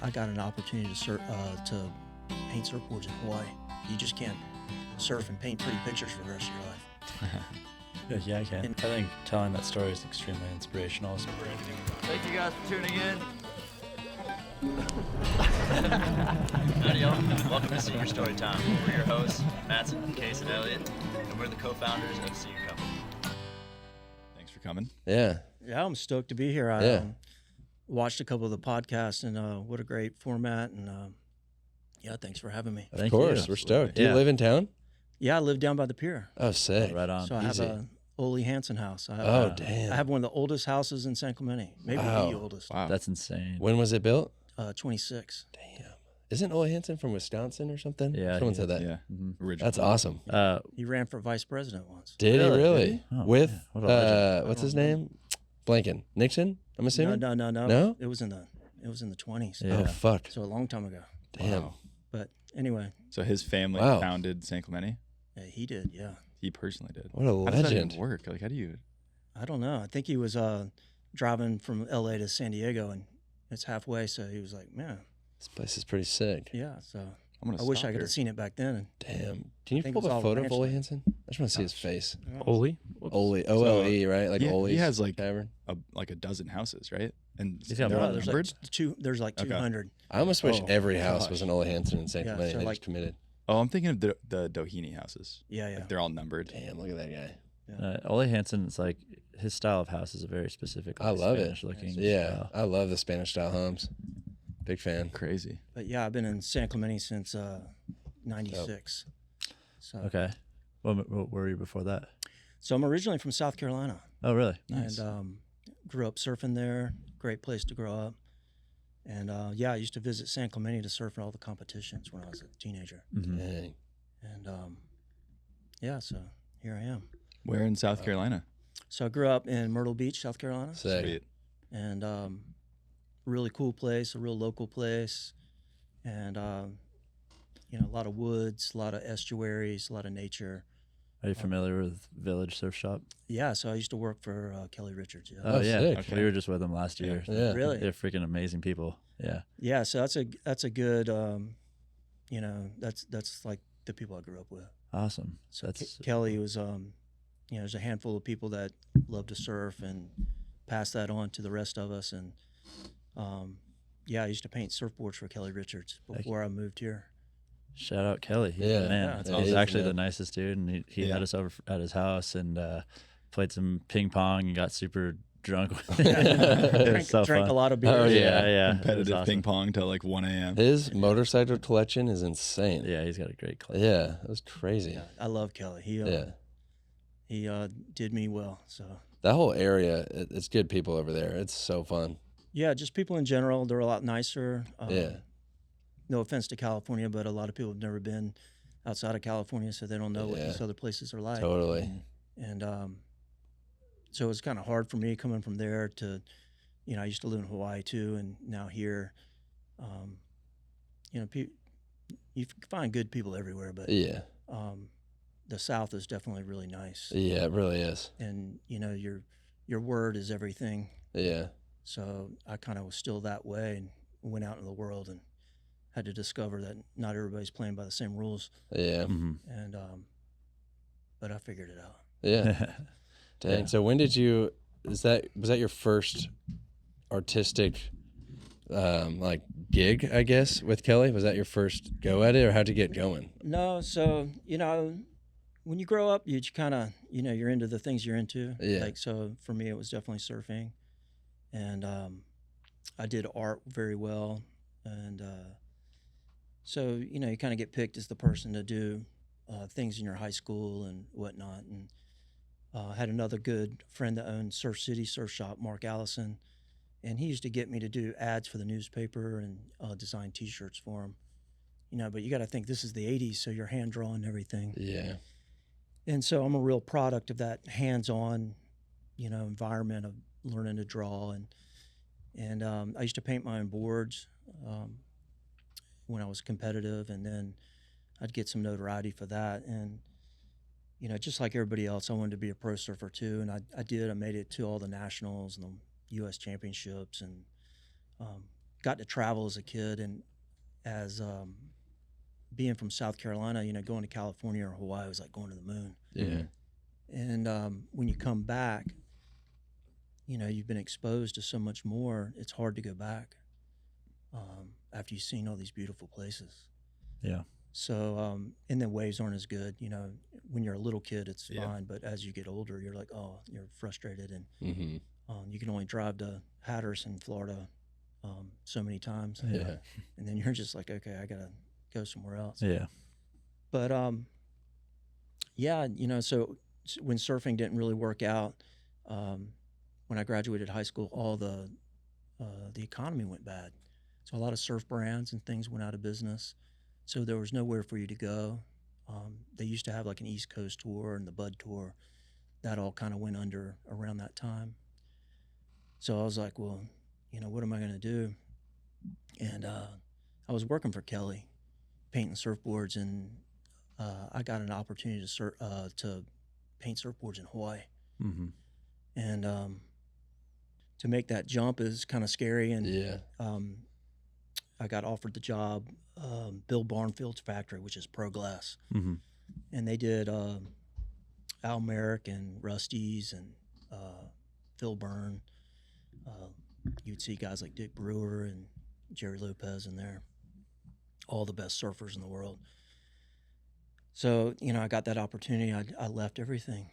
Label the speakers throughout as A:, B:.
A: I got an opportunity to paint surfboards in Hawaii. You just can't surf and paint pretty pictures for the rest of your life.
B: Yeah, I can. I think telling that story is extremely inspirational.
C: Thank you guys for tuning in. Howdy, y'all. Welcome to Seager Storytime. We're your hosts, Mattson, Case, and Elliott, and we're the co-founders of Seager Company.
D: Thanks for coming.
E: Yeah.
A: Yeah, I'm stoked to be here. I watched a couple of the podcasts, and what a great format. And yeah, thanks for having me.
E: Of course, we're stoked. Do you live in town?
A: Yeah, I live down by the pier.
E: Oh, sick.
B: Right on.
A: So I have a Ole Hansen house. I have
E: damn.
A: I have one of the oldest houses in San Clemente, maybe the oldest.
D: Wow.
B: That's insane.
E: When was it built?
A: 26.
E: Damn. Isn't Ole Hansen from Wisconsin or something?
B: Yeah,
E: Someone said that.
D: Yeah. Original.
E: That's awesome.
A: He ran for vice president once.
E: Did he really?
B: Did he? Oh,
E: With,
B: man. What a legend.
E: what's his name? Blanken. Nixon, I'm assuming?
A: No.
E: No?
A: It was in the 20s.
B: Yeah.
E: Oh, fuck.
A: So a long time ago.
E: Damn.
D: Wow.
A: But anyway,
D: So his family
E: Wow.
D: founded San Clemente?
A: yeah, he did. Yeah.
D: He personally did.
E: What a
D: How does that
E: legend.
D: even work? Like, how do you...
A: I don't know. I think he was driving from LA to San Diego, and it's halfway. So he was like, man,
E: This place is pretty sick.
A: yeah. So
D: I'm gonna
A: I wish
D: stop
A: I could
D: here.
A: have seen it back then.
E: Damn. Can you
A: think
E: pull
A: it was
E: the
A: all
E: photo of
A: ranch
E: Ole
A: land.
E: Hansen? I just want to see his face.
B: Ole?
E: Ole, O-L-E, right? Like
D: he
E: Ole's
D: has like
E: Tavern.
D: a dozen houses, right? And
B: He's got
D: they're
B: more
D: all
B: than
A: there's
D: numbered?
A: there's like
D: Okay.
A: 200.
E: I almost wish
D: Oh,
E: every house
D: gosh.
E: was an Ole Hansen in San
A: Yeah,
E: Clemente.
A: so
E: They
A: like-
E: just committed.
D: Oh, I'm thinking of the Doheny houses.
A: Yeah.
D: Like, they're all numbered.
E: Damn, look at that guy.
B: Ole Hansen, it's like his style of house is a very specific.
E: I love it.
B: Spanish looking.
E: Yeah,
B: style.
E: I love the Spanish style homes. Big fan.
D: Crazy.
A: But yeah, I've been in San Clemente since 96. So
B: Okay. What were you before that?
A: So I'm originally from South Carolina.
B: Oh, really?
D: Nice.
A: And grew up surfing there. Great place to grow up. And yeah, I used to visit San Clemente to surf in all the competitions when I was a teenager.
B: Mhm.
E: Dang.
A: And yeah, so here I am.
D: Where in South Carolina?
A: So I grew up in Myrtle Beach, South Carolina,
E: Sick.
D: Sweet.
A: and really cool place, a real local place, and you know, a lot of woods, a lot of estuaries, a lot of nature.
B: Are you familiar with Village Surf Shop?
A: Yeah, so I used to work for Kelly Richards. Yeah,
B: Oh, yeah.
E: sick.
B: We were just with them last year.
E: Yeah.
A: Really?
B: They're freaking amazing people. Yeah.
A: Yeah, so that's a good, you know, that's like the people I grew up with.
B: Awesome.
A: So
B: That's
A: Kelly was, you know, there's a handful of people that love to surf and pass that on to the rest of us. And yeah, I used to paint surfboards for Kelly Richards before I moved here.
B: shout out Kelly. He's
E: Yeah.
B: the man.
A: Yeah, that's
B: He's
E: awesome.
B: actually
E: Yeah.
B: the nicest dude, and he
D: Yeah.
B: had us over at his house and played some ping pong and got super drunk. It was
A: drank
B: so
A: drank
B: fun.
A: a lot of beer.
E: Oh,
B: Yeah. It was
D: Competitive
B: awesome.
D: ping pong till like 1 a.m.
E: His motorcycle collection is insane.
B: Yeah, he's got a great collection.
E: Yeah, that was crazy.
A: Yeah, I love Kelly. He did me well. So
E: That whole area, it's good people over there. It's so fun.
A: yeah, just people in general, they're a lot nicer.
E: Yeah.
A: No offense to California, but a lot of people have never been outside of California, so they don't know what
E: Yeah.
A: these other places are like.
E: Totally.
A: And so it was kind of hard for me coming from there to, you know, I used to live in Hawaii too, and now here, you know, you find good people everywhere, but
E: Yeah.
A: the South is definitely really nice.
E: Yeah, it really is.
A: And you know, your word is everything.
E: Yeah.
A: So I kind of was still that way and went out into the world and had to discover that not everybody's playing by the same rules.
E: Yeah.
B: Mhm.
A: And but I figured it out.
E: Yeah. Dang.
B: Yeah.
E: So when did you, was that your first artistic like gig, I guess, with Kelly? Was that your first go at it, or how'd you get going?
A: No, so you know, when you grow up, you kind of, you know, you're into the things you're into.
E: Yeah.
A: Like, so for me, it was definitely surfing, and I did art very well, and so you know, you kind of get picked as the person to do things in your high school and whatnot. And I had another good friend that owned Surf City Surf Shop, Mark Allison, and he used to get me to do ads for the newspaper and design T-shirts for him. You know, but you got to think this is the '80s, so you're hand drawing everything.
E: Yeah.
A: And so I'm a real product of that hands-on, you know, environment of learning to draw. And I used to paint my own boards when I was competitive, and then I'd get some notoriety for that. And you know, just like everybody else, I wanted to be a pro surfer too, and I did. I made it to all the nationals and the U.S. championships, and got to travel as a kid, and as being from South Carolina, you know, going to California or Hawaii was like going to the moon.
E: Yeah.
A: And when you come back, you know, you've been exposed to so much more. It's hard to go back after you've seen all these beautiful places.
B: Yeah.
A: So, and then waves aren't as good. You know, when you're a little kid, it's
D: Yeah.
A: fine. But as you get older, you're like, oh, you're frustrated. And
E: Mm-hmm.
A: you can only drive to Hatteras in Florida so many times.
E: Yeah.
A: And then you're just like, okay, I got to go somewhere else.
B: Yeah.
A: But yeah, you know, so when surfing didn't really work out, when I graduated high school, all the economy went bad. So a lot of surf brands and things went out of business. So there was nowhere for you to go. They used to have like an East Coast tour and the Bud tour. That all kind of went under around that time. So I was like, well, you know, what am I going to do? And I was working for Kelly, painting surfboards, and I got an opportunity to paint surfboards in Hawaii.
B: Mm-hmm.
A: And to make that jump is kind of scary. And
E: Yeah.
A: I got offered the job, Bill Barnfield's factory, which is Pro Glass.
B: Mm-hmm.
A: And they did Al Merrick and Rusty's and Phil Byrne. You'd see guys like Dick Brewer and Jerry Lopez in there, all the best surfers in the world. So, you know, I got that opportunity. I left everything,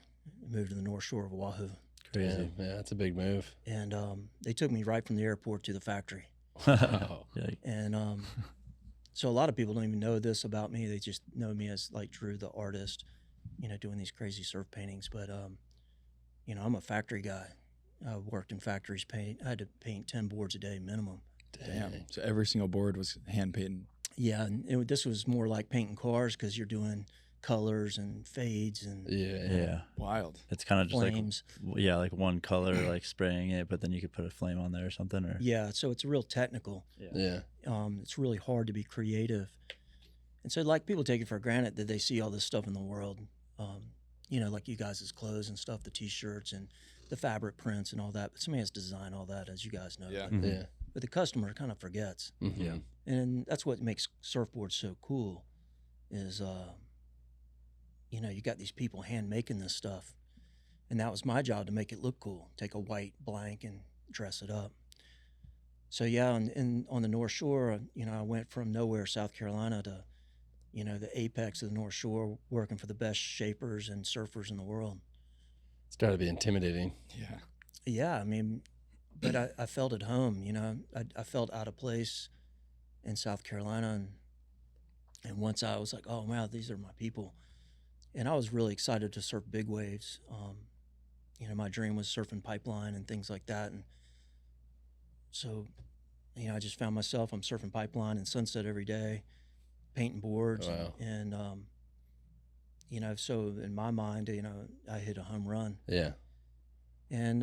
A: moved to the North Shore of Oahu.
B: Crazy.
E: Yeah, that's a big move.
A: And they took me right from the airport to the factory.
E: Wow.
B: Yeah.
A: And so a lot of people don't even know this about me. They just know me as like Drew, the artist, you know, doing these crazy surf paintings. But, you know, I'm a factory guy. I worked in factories I had to paint 10 boards a day minimum.
D: Damn. So every single board was hand painted.
A: Yeah, and this was more like painting cars because you're doing colors and fades and
E: Yeah.
B: Yeah.
D: Wild.
B: It's kind of just
A: flames.
B: like, yeah, like one color, like spraying it, but then you could put a flame on there or something. Or
A: Yeah, so it's real technical.
E: Yeah.
A: It's really hard to be creative. And so, like, people take it for granted that they see all this stuff in the world. You know, like you guys' clothes and stuff, the T-shirts and the fabric prints and all that. But somebody has to design all that, as you guys know.
D: Yeah.
B: Mhm.
E: Yeah.
A: But the customer kind of forgets.
E: Mm-hmm.
B: Yeah.
A: And that's what makes surfboards so cool is, you know, you got these people hand making this stuff. And that was my job, to make it look cool. Take a white blank and dress it up. So, yeah, and on the North Shore, you know, I went from nowhere, South Carolina, to, you know, the apex of the North Shore, working for the best shapers and surfers in the world.
E: It's got to be intimidating.
D: Yeah.
A: Yeah, I mean, but I felt at home, you know. I felt out of place in South Carolina. And once I was like, oh, wow, these are my people. And I was really excited to surf big waves. You know, my dream was surfing Pipeline and things like that. And so, you know, I just found myself, I'm surfing Pipeline and Sunset every day, painting boards.
E: Wow.
A: And you know, so in my mind, you know, I hit a home run.
E: Yeah.
A: And,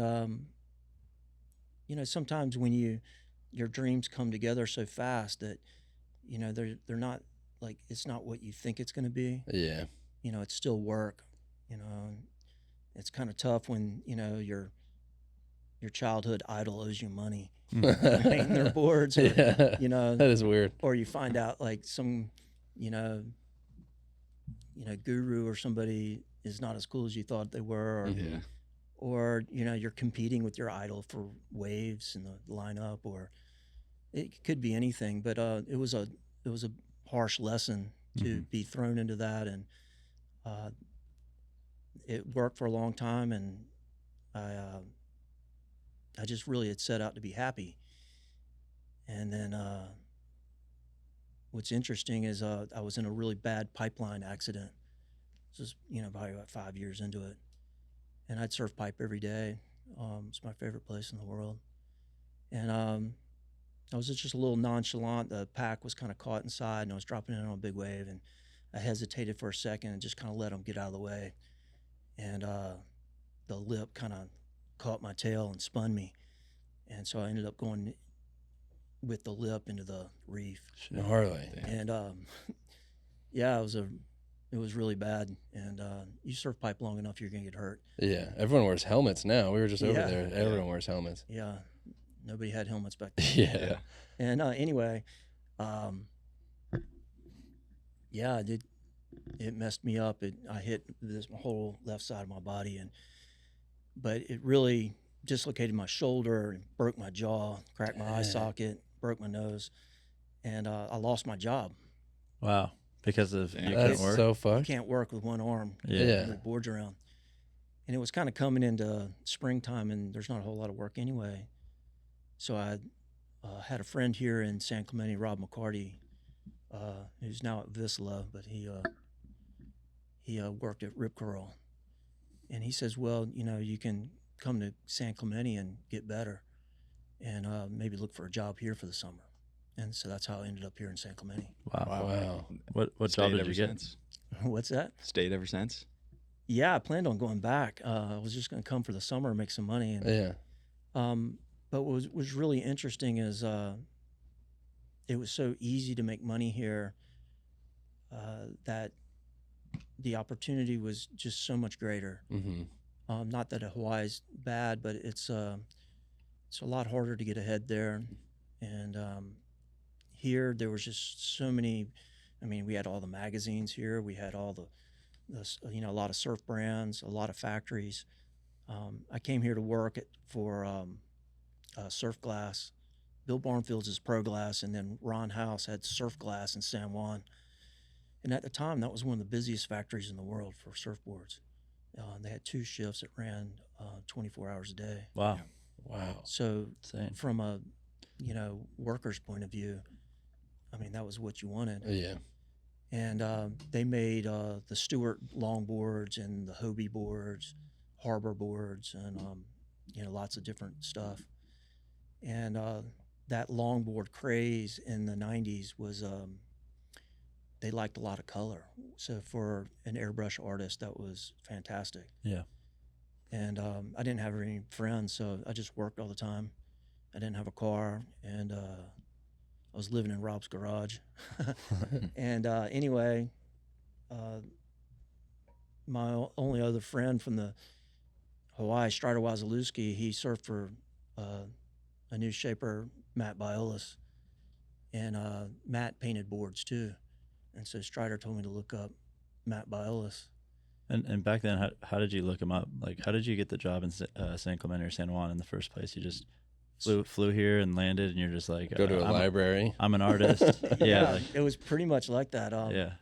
A: you know, sometimes when your dreams come together so fast that, you know, they're not like, it's not what you think it's going to be.
E: Yeah.
A: You know, it's still work, you know, and it's kind of tough when, you know, your childhood idol owes you money painting their boards, or,
E: Yeah.
A: you know,
E: That is weird.
A: or you find out like some, you know, guru or somebody is not as cool as you thought they were, or,
E: Mhm.
D: Yeah.
A: or you know, you're competing with your idol for waves in the lineup, or it could be anything. But it was a harsh lesson to be thrown into that, and it worked for a long time, and I just really had set out to be happy. And then what's interesting is I was in a really bad pipeline accident. This was, you know, probably about 5 years into it. And I'd surf pipe every day. It's my favorite place in the world. And I was just a little nonchalant. The pack was kind of caught inside, and I was dropping in on a big wave. And I hesitated for a second and just kind of let them get out of the way. And the lip kind of caught my tail and spun me. And so I ended up going with the lip into the reef.
E: Gnarly.
A: And yeah, it was really bad. And you surf pipe long enough, you're gonna get hurt.
E: Yeah. Everyone wears helmets now. We were just over
A: Yeah.
E: there. Everyone wears helmets.
A: Yeah, Nobody had helmets back then.
E: Yeah.
A: And anyway, yeah, I did. It messed me up. I hit this whole left side of my body, but it really dislocated my shoulder and broke my jaw, cracked my eye socket, broke my nose, and I lost my job.
B: Wow. Because of
D: Damn.
B: you couldn't
E: That's
B: work.
E: so
A: You
E: fucked.
A: can't work with one arm.
E: Yeah.
A: With boards around. And it was kind of coming into springtime, and there's not a whole lot of work anyway. So I had a friend here in San Clemente, Rob McCarty, who's now at Vissla, but he worked at Rip Curl. And he says, well, you can come to San Clemente and get better and maybe look for a job here for the summer. And so that's how I ended up here in San Clemente.
B: Wow.
E: Wow.
B: What
D: Stayed
B: job did
D: ever
B: you get?
D: since?
A: What's that?
D: Stayed ever since?
A: Yeah, I planned on going back. I was just going to come for the summer and make some money. And,
E: Yeah.
A: but what was really interesting is it was so easy to make money here that the opportunity was just so much greater.
E: Mm-hmm.
A: Not that Hawaii's bad, but it's a lot harder to get ahead there. And here there was just so many. I mean, we had all the magazines here. We had all the a lot of surf brands, a lot of factories. I came here to work for Surf Glass. Bill Barnfield's is Pro Glass, and then Ron House had Surf Glass in San Juan. And at the time, that was one of the busiest factories in the world for surfboards. They had 2 shifts that ran 24 hours a day.
B: Wow.
E: Wow.
A: So
B: Insane.
A: from a worker's point of view, I mean, that was what you wanted.
E: Yeah.
A: And they made the Stewart longboards and the Hobie boards, Harbor boards, and lots of different stuff. And that longboard craze in the 90s was they liked a lot of color. So for an airbrush artist, that was fantastic.
B: Yeah.
A: And I didn't have any friends, so I just worked all the time. I didn't have a car, and I was living in Rob's garage. And anyway, my only other friend from the Hawaii, Strider Wasilewski, he surfed for a new shaper, Matt Biolis. And Matt painted boards too. And so Strider told me to look up Matt Biolis.
B: And back then, how did you look him up? Like, how did you get the job in San Clemente or San Juan in the first place? You just flew here and landed, and you're just like,
E: Go to a library.
B: I'm an artist. Yeah. Like,
A: It was pretty much like that.
B: yeah.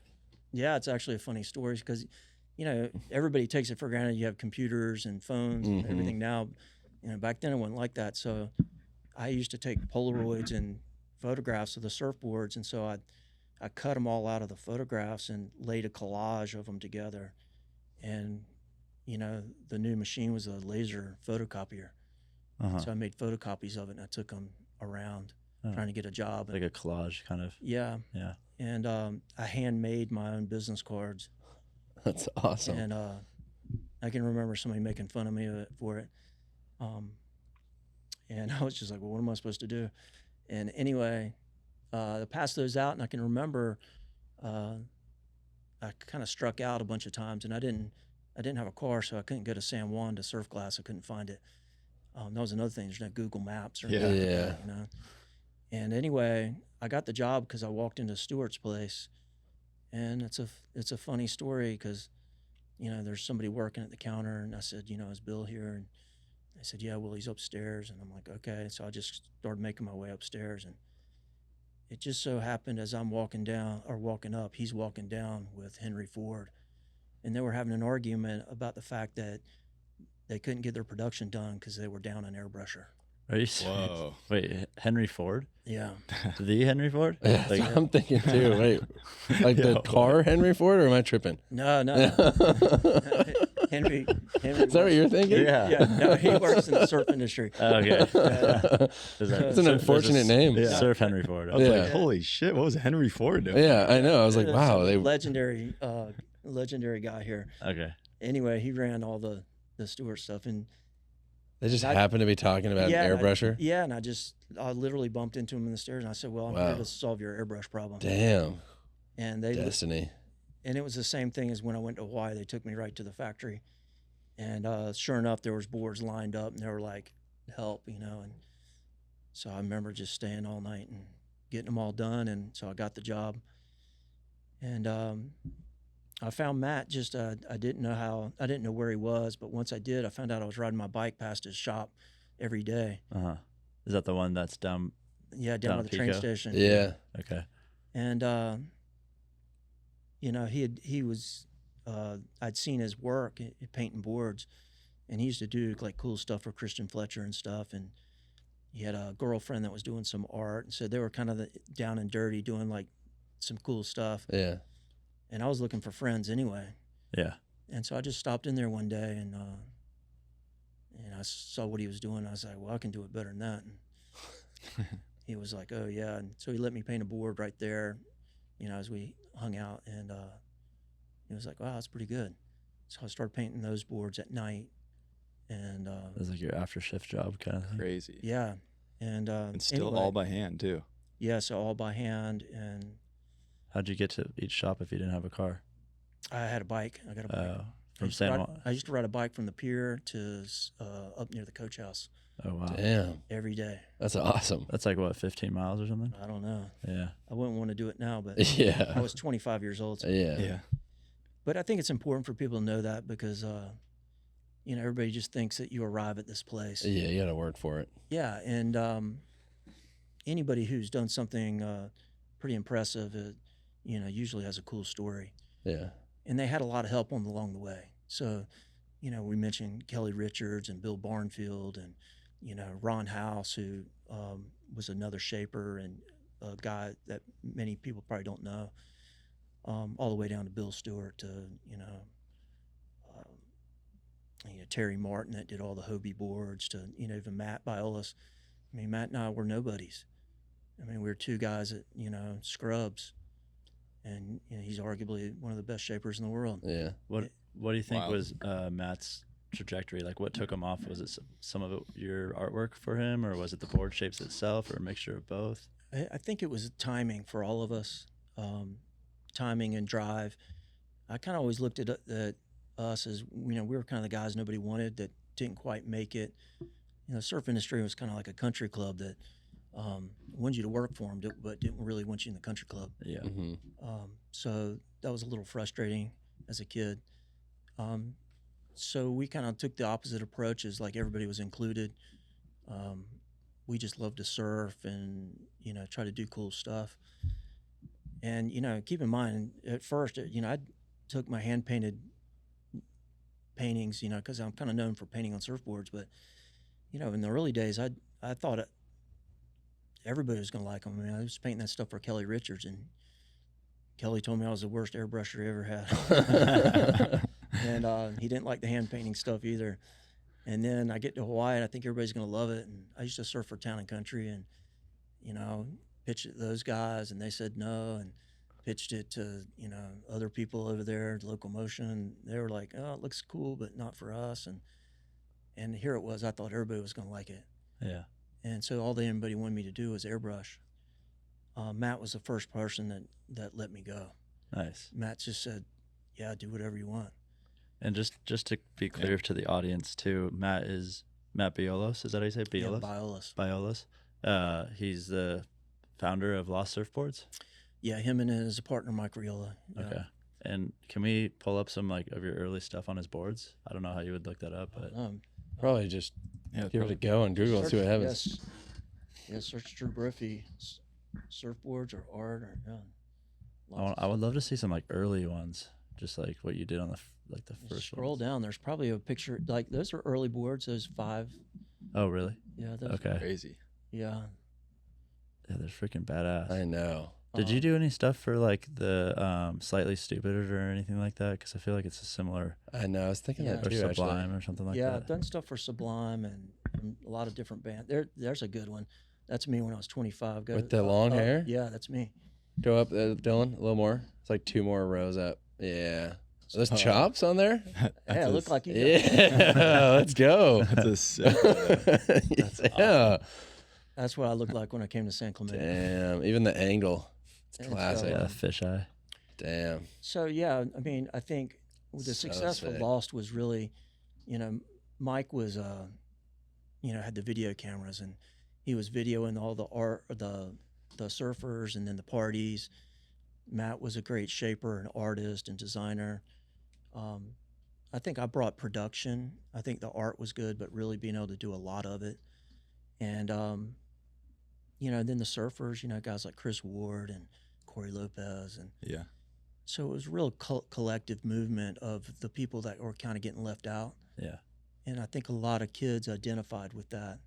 A: Yeah, it's actually a funny story because, everybody takes it for granted. You have computers and phones and
E: Mhm.
A: everything now. Back then it wasn't like that. So I used to take Polaroids and photographs of the surfboards, and so I cut them all out of the photographs and laid a collage of them together. And the new machine was a laser photocopier,
B: Uh-huh.
A: so I made photocopies of it and I took them around
B: Oh.
A: trying to get a job.
B: Like a collage kind of.
A: Yeah,
B: Yeah.
A: and I handmade my own business cards.
E: That's awesome.
A: And I can remember somebody making fun of me for it. And I was just like, well, what am I supposed to do? And anyway, I passed those out, and I can remember I kind of struck out a bunch of times, and I didn't have a car, so I couldn't go to San Juan to Surf Glass. I couldn't find it. That was another thing. There's no Google Maps or anything like that, And anyway, I got the job because I walked into Stewart's place, and it's a funny story because, there's somebody working at the counter, and I said, is Bill here? And they said, yeah, well, he's upstairs. And I'm like, okay. So I just started making my way upstairs, and it just so happened as I'm walking up, he's walking down with Henry Ford, and they were having an argument about the fact that they couldn't get their production done because they were down an airbrusher.
B: Are you serious?
D: Whoa.
B: Wait, Henry Ford?
A: Yeah.
B: The Henry Ford?
E: Yeah,
B: Like,
E: that's what I'm thinking too. Wait, like the
B: Yeah,
E: car Henry Ford, or am I tripping?
A: No. Henry.
E: Is that what you're thinking?
B: yeah.
A: Yeah. No, he works in the surf industry.
B: Okay. Is that-
E: It's an unfortunate name.
B: Yeah. Surf Henry Ford.
D: I was
E: Yeah.
D: like, holy shit, what was Henry Ford doing?
E: Yeah, I know. I was like,
A: There's
E: wow,
A: a
E: they.
A: legendary guy here.
B: Okay.
A: Anyway, he ran all the Stewart stuff, and
E: They just
A: I-
E: happened to be talking about an
A: and
E: airbrusher.
A: and I literally bumped into him in the stairs, and I said, well, I'm
E: Wow.
A: here to solve your airbrush problem.
E: Damn,
A: And they
E: destiny.
A: and it was the same thing as when I went to Hawaii. They took me right to the factory, and sure enough, there was boards lined up, and they were like, "Help," and So I remember just staying all night and getting them all done, and so I got the job. And I found Matt. Just I didn't know where he was, but once I did, I found out I was riding my bike past his shop every day.
B: Is that the one that's down?
A: Yeah,
B: Down
A: down by
B: at
A: the train
B: Pico?
A: station.
E: Yeah.
B: Okay.
A: And you know, he was I'd seen his work painting boards, and he used to do like cool stuff for Christian Fletcher and stuff. And he had a girlfriend that was doing some art, and so they were kind of down and dirty doing like some cool stuff.
E: Yeah.
A: And I was looking for friends anyway.
B: Yeah.
A: And so I just stopped in there one day, and I saw what he was doing. I was like, well, I can do it better than that. And he was like, oh yeah. And so he let me paint a board right there, you know, as we hung out. And he was like, wow, that's pretty good. So I started painting those boards at night. And
B: It was like your after shift job kind of thing.
D: Crazy.
A: yeah. And
D: still
A: anyway,
D: all by hand too.
A: yeah, so all by hand. And
B: How'd you get to each shop if you didn't have a car?
A: I had a bike. I got a bike.
B: From San Juan?
A: I used to ride a bike from the pier to up near the coach house
B: Oh, wow.
E: Damn.
A: every day.
E: That's awesome.
B: That's like, what, 15 miles or something?
A: I don't know.
B: Yeah.
A: I wouldn't want to do it now, but I
E: Yeah.
A: was 25 years old. So.
E: Yeah.
D: Yeah.
A: But I think it's important for people to know that because, you know, everybody just thinks that you arrive at this place.
E: Yeah. You got to work for it.
A: Yeah, and anybody who's done something pretty impressive, you know, usually has a cool story.
E: Yeah.
A: And they had a lot of help along the way. So, you know, we mentioned Kelly Richards and Bill Barnfield and, you know, Ron House, who was another shaper and a guy that many people probably don't know, all the way down to Bill Stewart to, you know, Terry Martin that did all the Hobie boards to, you know, even Matt Biolas. I mean, Matt and I were nobodies. I mean, we were two guys at, you know, scrubs. And you know, he's arguably one of the best shapers in the world.
E: Yeah.
B: What do you think
D: Wow.
B: was Matt's trajectory? Like, what took him off? Was it some of it your artwork for him, or was it the board shapes itself, or a mixture of both?
A: I think it was timing for all of us, timing and drive. I kind of always looked at us as, you know, we were kind of the guys nobody wanted that didn't quite make it. You know, the surf industry was kind of like a country club that wanted you to work for them, but didn't really want you in the country club.
B: Yeah.
E: Mm-hmm.
A: So that was a little frustrating as a kid. So we kind of took the opposite approach, as like everybody was included. We just loved to surf and, you know, try to do cool stuff. And, you know, keep in mind, at first, you know, I took my hand-painted paintings, you know, because I'm kind of known for painting on surfboards. But, you know, in the early days, I thought everybody was going to like them. I mean, I was painting that stuff for Kelly Richards, and Kelly told me I was the worst airbrusher he ever had. And he didn't like the hand painting stuff either. And then I get to Hawaii, and I think everybody's going to love it. And I used to surf for Town and Country, and, you know, pitched it to those guys, and they said no, and pitched it to, you know, other people over there, Local Motion, and they were like, oh, it looks cool, but not for us. And here it was. I thought everybody was going to like it.
B: Yeah.
A: And so all anybody wanted me to do was airbrush. Matt was the first person that let me go.
B: Nice.
A: Matt just said, yeah, do whatever you want.
B: And just to be clear to the audience too, Matt Biolos. Is that how you say it?
A: Yeah,
B: Biolos?
A: Biolas.
B: Biolos. He's the founder of Lost Surfboards.
A: Yeah, him and his partner, Mike Riola. Yeah.
B: Okay. And can we pull up some like of your early stuff on his boards? I don't know how you would look that up, but
E: Probably just
D: Yeah.
E: give it a go on Google and see what happens.
A: Yes. Yeah, search Drew Brophy surfboards or art or
B: I would love to see some like early ones, just like what you did on the first
A: Scroll
B: ones.
A: down. There's probably a picture. Like those are early boards. Those 5.
B: Oh, really?
A: Yeah. Those,
B: Okay.
D: Crazy.
A: Yeah.
B: Yeah, they're freaking badass.
E: I know.
B: Did you do any stuff for like the Slightly Stupid or anything like that? Because I feel like it's a similar,
E: I know. I was thinking
A: Yeah.
E: that
B: or
E: too.
B: Sublime or something like
A: yeah,
B: that.
A: I've done stuff for Sublime and a lot of different bands. There's a good one. That's me when I was 25. Go
E: With the long hair?
A: Yeah, that's me.
E: Go up, Dylan, a little more. It's like 2 more rows up. Yeah. Are those
D: Oh.
E: chops on there?
A: Hey, I look like you.
E: Yeah. Let's go.
D: That's a sick.
E: Yeah.
A: That's what I looked like when I came to San Clemente.
E: Damn. Even the angle. It's
A: It's
E: classic.
B: Yeah, fisheye.
E: Damn.
A: So yeah, I mean, I think the
E: So
A: success of
E: sick.
A: Lost was really, you know, Mike was, you know, had the video cameras, and he was videoing all the art, the surfers, and then the parties. Matt was a great shaper and artist and designer. I think I brought production. I think the art was good, but really being able to do a lot of it. And then the surfers, guys like Chris Ward and Corey Lopez, and
D: Yeah.
A: so it was a real collective movement of the people that were kind of getting left out.
B: Yeah.
A: And I think a lot of kids identified with that.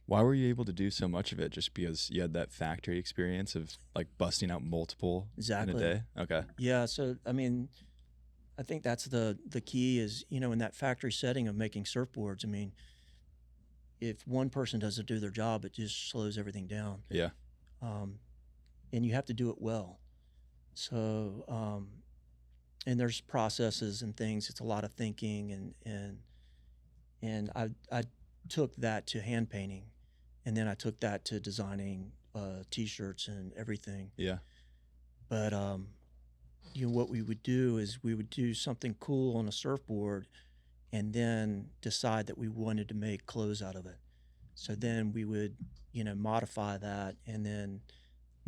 D: Why were you able to do so much of it? Just because you had that factory experience of like busting out multiple
A: Exactly.
D: in a day? Okay.
A: Yeah. So, I mean, I think that's the key is, in that factory setting of making surfboards. I mean, if one person doesn't do their job, it just slows everything down.
D: Yeah.
A: And you have to do it well. So, and there's processes and things. It's a lot of thinking, and I took that to hand painting, and then I took that to designing T-shirts and everything.
D: Yeah.
A: But what we would do is we would do something cool on a surfboard, and then decide that we wanted to make clothes out of it. So then we would, modify that, and then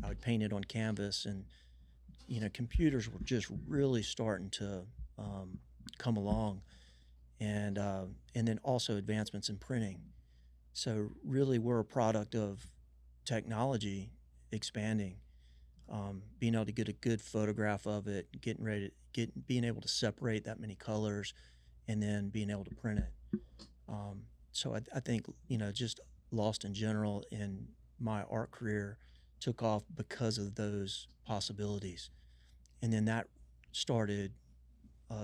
A: I would paint it on canvas. And computers were just really starting to come along, and then also advancements in printing. So really, we're a product of technology expanding, being able to get a good photograph of it, being able to separate that many colors, and then being able to print it. So I think just Lost in general in my art career took off because of those possibilities. And then that started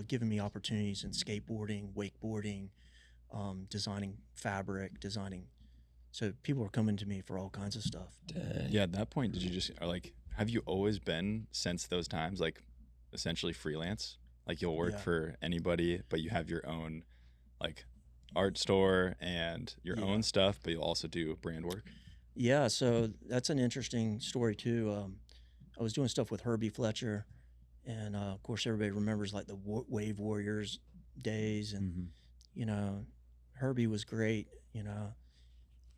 A: giving me opportunities in skateboarding, wakeboarding, designing fabric, so people were coming to me for all kinds of stuff.
E: Dang.
D: Yeah. At that point, did you just have you always been since those times, like essentially freelance? Like you'll work
A: Yeah.
D: for anybody, but you have your own like art store and your
A: Yeah.
D: own stuff, but you'll also do brand work.
A: Yeah, so that's an interesting story too. I was doing stuff with Herbie Fletcher, and of course everybody remembers like the Wave Warriors days, and Herbie was great.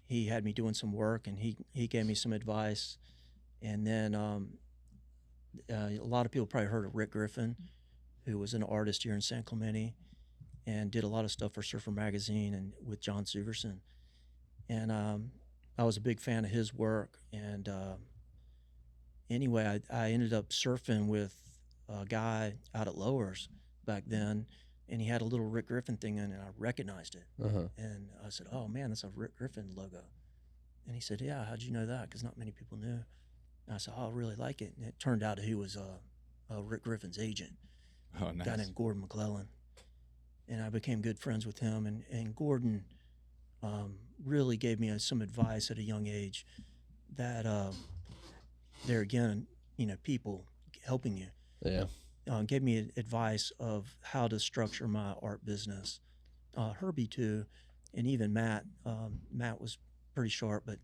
A: He had me doing some work, and he gave me some advice. And then a lot of people probably heard of Rick Griffin, who was an artist here in San Clemente and did a lot of stuff for Surfer Magazine and with John Severson. And I was a big fan of his work. And anyway, I ended up surfing with a guy out at Lowers back then, and he had a little Rick Griffin thing in, and I recognized it.
E: Uh-huh.
A: And I said, "Oh man, that's a Rick Griffin logo." And he said, "Yeah, how'd you know that? Because not many people knew." And I said, "Oh, I really like it." And it turned out he was Rick Griffin's agent,
D: Oh,
A: a
D: nice.
A: guy named Gordon McClellan. And I became good friends with him. And Gordon really gave me some advice at a young age that there again, people helping you.
E: Yeah.
A: Gave me advice of how to structure my art business. Herbie too, and even Matt. Matt was pretty sharp, but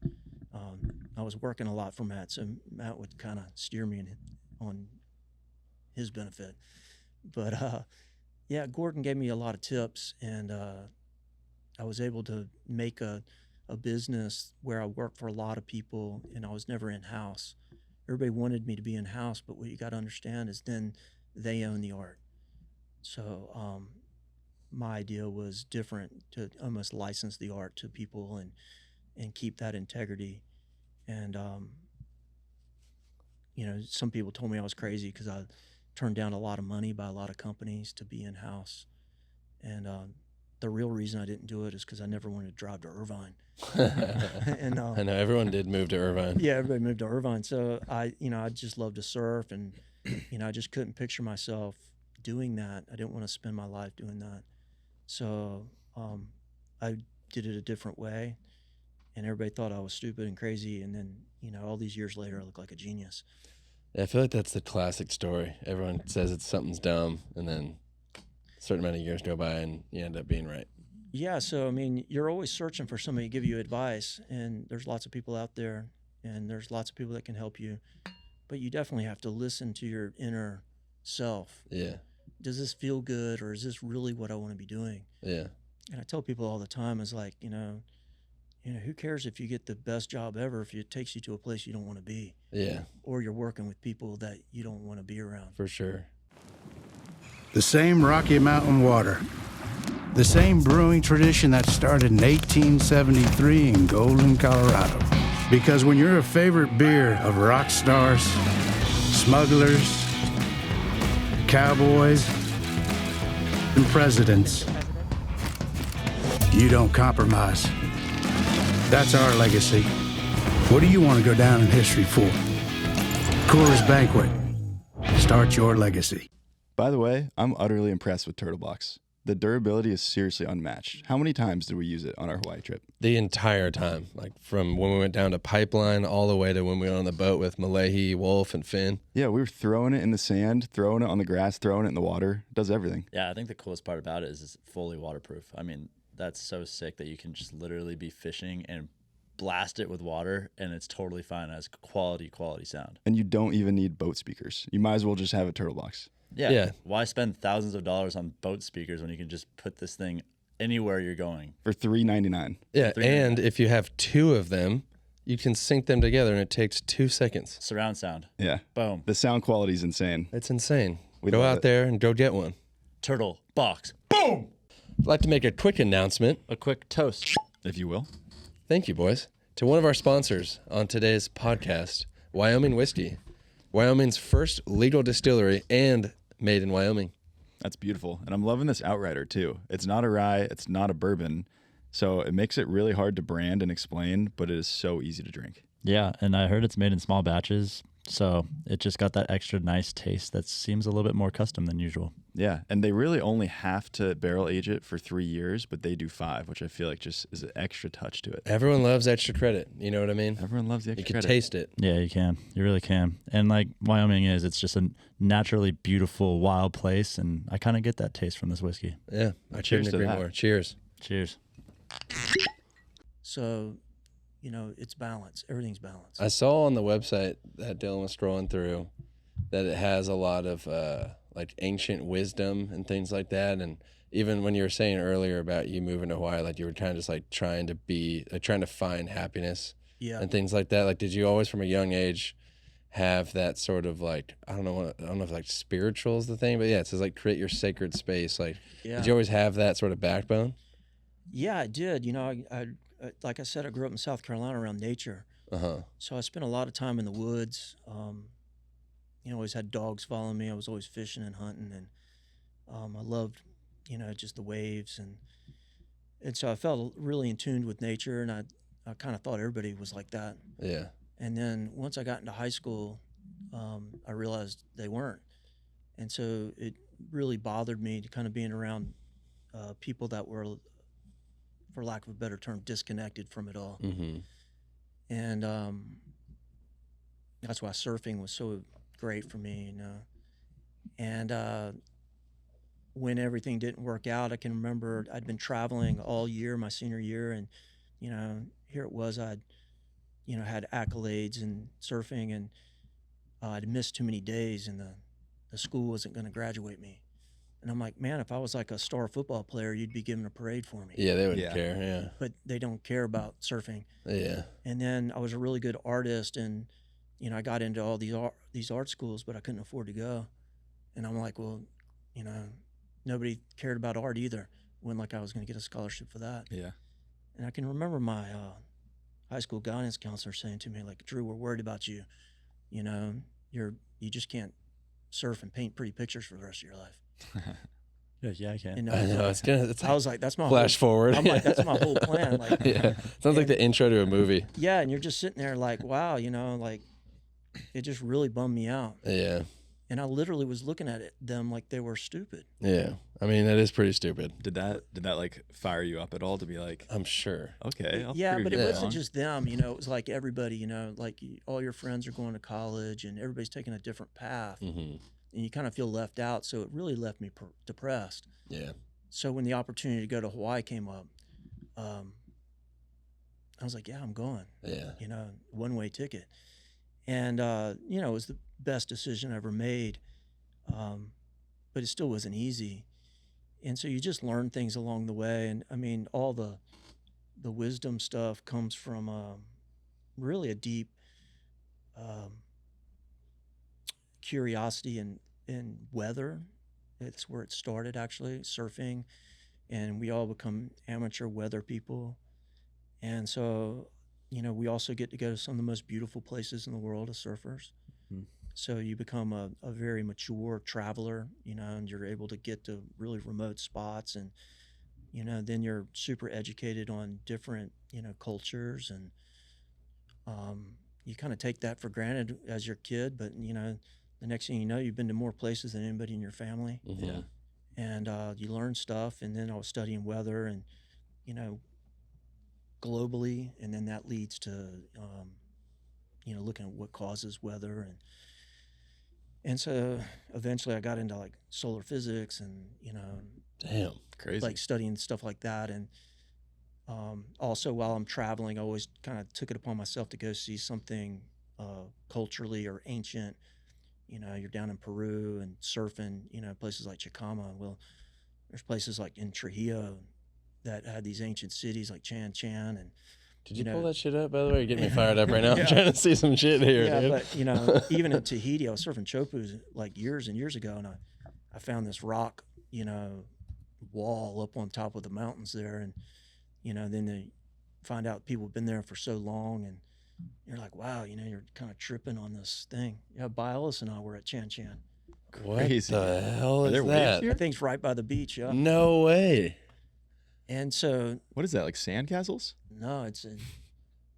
A: I was working a lot for Matt, so Matt would kind of steer me on his benefit. But yeah, Gordon gave me a lot of tips, and I was able to make a business where I worked for a lot of people, and I was never in-house. Everybody wanted me to be in-house, but what you got to understand is then they own the art. So my idea was different, to almost license the art to people and keep that integrity. And some people told me I was crazy because I turned down a lot of money by a lot of companies to be in-house. And the real reason I didn't do it is because I never wanted to drive to Irvine. And
E: I know everyone did move to Irvine.
A: yeah, everybody moved to Irvine. So I just love to surf, and I just couldn't picture myself doing that. I didn't want to spend my life doing that. So I did it a different way, and everybody thought I was stupid and crazy. And then all these years later, I look like a genius.
E: Yeah, I feel like that's the classic story. Everyone says something's dumb, and then a certain amount of years go by, and you end up being right.
A: Yeah, so I mean, you're always searching for somebody to give you advice, and there's lots of people out there, and there's lots of people that can help you, but you definitely have to listen to your inner self.
E: Yeah.
A: Does this feel good, or is this really what I want to be doing?
E: Yeah.
A: And I tell people all the time, is like, who cares if you get the best job ever if it takes you to a place you don't want to be,
E: Yeah,
A: or you're working with people that you don't want to be around.
E: for sure.
F: The same Rocky Mountain water. The same brewing tradition that started in 1873 in Golden, Colorado. Because when you're a favorite beer of rock stars, smugglers, cowboys, and presidents, you don't compromise. That's our legacy. What do you want to go down in history for? Coors Banquet. Start your legacy.
D: By the way, I'm utterly impressed with Turtlebox. The durability is seriously unmatched. How many times did we use it on our Hawaii trip?
E: The entire time, like from when we went down to Pipeline all the way to when we went on the boat with Malahi, Wolf, and Finn.
D: Yeah, we were throwing it in the sand, throwing it on the grass, throwing it in the water. It does everything.
B: Yeah, I think the coolest part about it is it's fully waterproof. I mean, that's so sick that you can just literally be fishing and blast it with water, and it's totally fine. It has quality sound.
D: And you don't even need boat speakers. You might as well just have a Turtlebox.
B: Yeah. Why spend thousands of dollars on boat speakers when you can just put this thing anywhere you're going?
D: For $3.99.
E: Yeah,
B: $3.99.
E: and if you have two of them, you can sync them together, and it takes 2 seconds.
B: Surround sound.
D: Yeah.
B: Boom.
D: The sound quality is insane.
E: It's insane.
D: We
E: Go
D: love
E: out
D: it.
E: there and go get one.
B: Turtlebox. Boom!
E: I'd like to make a quick announcement.
B: A quick toast.
D: If you will.
E: Thank you, boys. To one of our sponsors on today's podcast, Wyoming Whiskey. Wyoming's first legal distillery and made in Wyoming.
D: That's beautiful. And I'm loving this Outrider too. It's not a rye, it's not a bourbon. So it makes it really hard to brand and explain, but it is so easy to drink.
B: Yeah, and I heard it's made in small batches, so it just got that extra nice taste that seems a little bit more custom than usual.
D: Yeah. And they really only have to barrel age it for 3 years, but they do 5, which I feel like just is an extra touch to it.
E: Everyone loves extra credit. You know what I mean?
D: Everyone loves the
E: You
D: extra
E: can
D: credit.
E: taste it.
B: Yeah, you can. You really can. And like Wyoming it's just a naturally beautiful, wild place, and I kind of get that taste from this whiskey.
E: Yeah, I
D: Cheers
E: couldn't
D: to
E: agree
D: that.
E: more. Cheers.
B: Cheers.
A: So, it's balance. Everything's balanced.
E: I saw on the website that Dylan was scrolling through that it has a lot of like ancient wisdom and things like that. And even when you were saying earlier about you moving to Hawaii, like you were kind of just like trying to find happiness
A: Yeah.
E: and things like that. Like, did you always from a young age have that sort of like, I don't know if like spiritual is the thing, but yeah, it says like create your sacred space. Like,
A: Yeah.
E: did you always have that sort of backbone?
A: Yeah, I did. I like I said, I grew up in South Carolina around nature.
E: Uh-huh.
A: So I spent a lot of time in the woods. Always had dogs following me. I was always fishing and hunting, and I loved, just the waves, and so I felt really in tune with nature, and I kind of thought everybody was like that.
E: Yeah.
A: And then once I got into high school, I realized they weren't, and so it really bothered me to kind of being around people that were, for lack of a better term, disconnected from it all.
E: Mm-hmm.
A: And that's why surfing was so great for me, And when everything didn't work out, I can remember I'd been traveling all year, my senior year, and here it was, I'd had accolades in surfing, and I'd missed too many days, and the school wasn't going to graduate me. And I'm like, man, if I was like a star football player, you'd be giving a parade for me.
E: Yeah, they wouldn't
D: Yeah.
E: care. Yeah.
A: But they don't care about surfing.
E: Yeah.
A: And then I was a really good artist, and I got into all these art schools, but I couldn't afford to go. And I'm like, well, nobody cared about art either. When like I was going to get a scholarship for that.
D: Yeah.
A: And I can remember my high school guidance counselor saying to me, like, Drew, we're worried about you. You just can't surf and paint pretty pictures for the rest of your life.
B: Yeah, I can.
A: And
E: I know it's
A: I was like, that's my
E: flash
A: whole,
E: forward.
A: I'm like, that's my whole plan. Like,
E: Yeah. Sounds like the intro to a movie.
A: yeah, and you're just sitting there like, wow, like it just really bummed me out.
E: Yeah.
A: And I literally was looking at them like they were stupid.
E: Yeah. I mean, that is pretty stupid.
D: Did that like fire you up at all to be like,
E: I'm sure.
D: okay, I'll
A: Yeah,
D: prove
A: but
D: you
A: it
D: wrong?
A: wasn't just them, it was like everybody, like all your friends are going to college and everybody's taking a different path,
E: Mm-hmm.
A: and you kind of feel left out. So it really left me depressed.
E: Yeah.
A: So when the opportunity to go to Hawaii came up, I was like, yeah, I'm going,
E: Yeah.
A: one-way ticket. And, it was the best decision I ever made, but it still wasn't easy. And so you just learn things along the way. And I mean, all the the wisdom stuff comes from really a deep um, curiosity in weather. It's where it started, actually, surfing, and we all become amateur weather people. And so, we also get to go to some of the most beautiful places in the world as surfers.
B: Mhm.
A: So you become a very mature traveler, and you're able to get to really remote spots, and then you're super educated on different cultures, and you kind of take that for granted as your kid, but the next thing you know, you've been to more places than anybody in your family,
E: Yeah.
A: and you learn stuff. And then I was studying weather, and globally, and then that leads to looking at what causes weather, and so eventually I got into like solar physics, and
E: Damn.
D: Crazy.
A: like studying stuff like that. And also, while I'm traveling, I always kind of took it upon myself to go see something culturally or ancient. You're down in Peru and surfing, places like Chicama. Well, there's places like in Trujillo that had these ancient cities like Chan Chan. And
E: Did you
A: know-
E: pull that shit up, by the way? You're getting me fired up right now.
A: Yeah.
E: I'm trying to see some shit here,
A: yeah,
E: dude.
A: but even in Tahiti, I was surfing chopus like years and years ago, and I found this rock, wall up on top of the mountains there, and then they find out people have been there for so long, and you're like, wow, you're kind of tripping on this thing. Yeah, Bialis and I were at Chan Chan.
E: What
D: Crazy.
E: the hell
D: Are
E: is
D: there waves
E: that?
D: here?
A: That thing's right by the beach, yeah.
E: No way.
A: And so,
D: What is that, like sandcastles?
A: no, it's